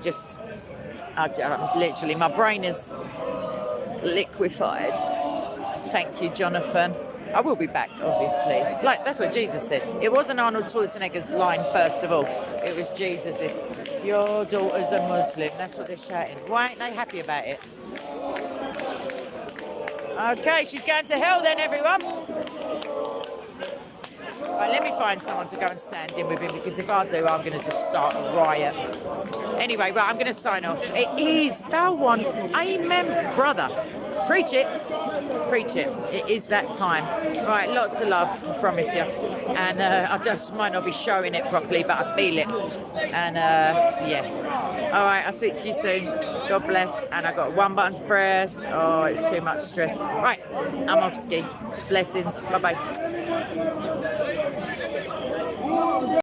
A: literally, my brain is liquefied. Thank you, Jonathan. I will be back, obviously. Like, that's what Jesus said. It wasn't Arnold Schwarzenegger's line, first of all. It was Jesus's. Your daughter's a Muslim. That's what they're shouting. Why ain't they happy about it? Okay, she's going to hell then, everyone. Right, let me find someone to go and stand in with him, because if I do, I'm going to just start a riot. Anyway, right, I'm going to sign off. It is Balwan. Amen, brother. Preach it. Preach it. It is that time. Right, lots of love, I promise you. And I just might not be showing it properly, but I feel it. And yeah. All right, I'll speak to you soon. God bless. And I've got one button to press. Oh, it's too much stress. Right, I'm off ski. Blessings. Bye-bye.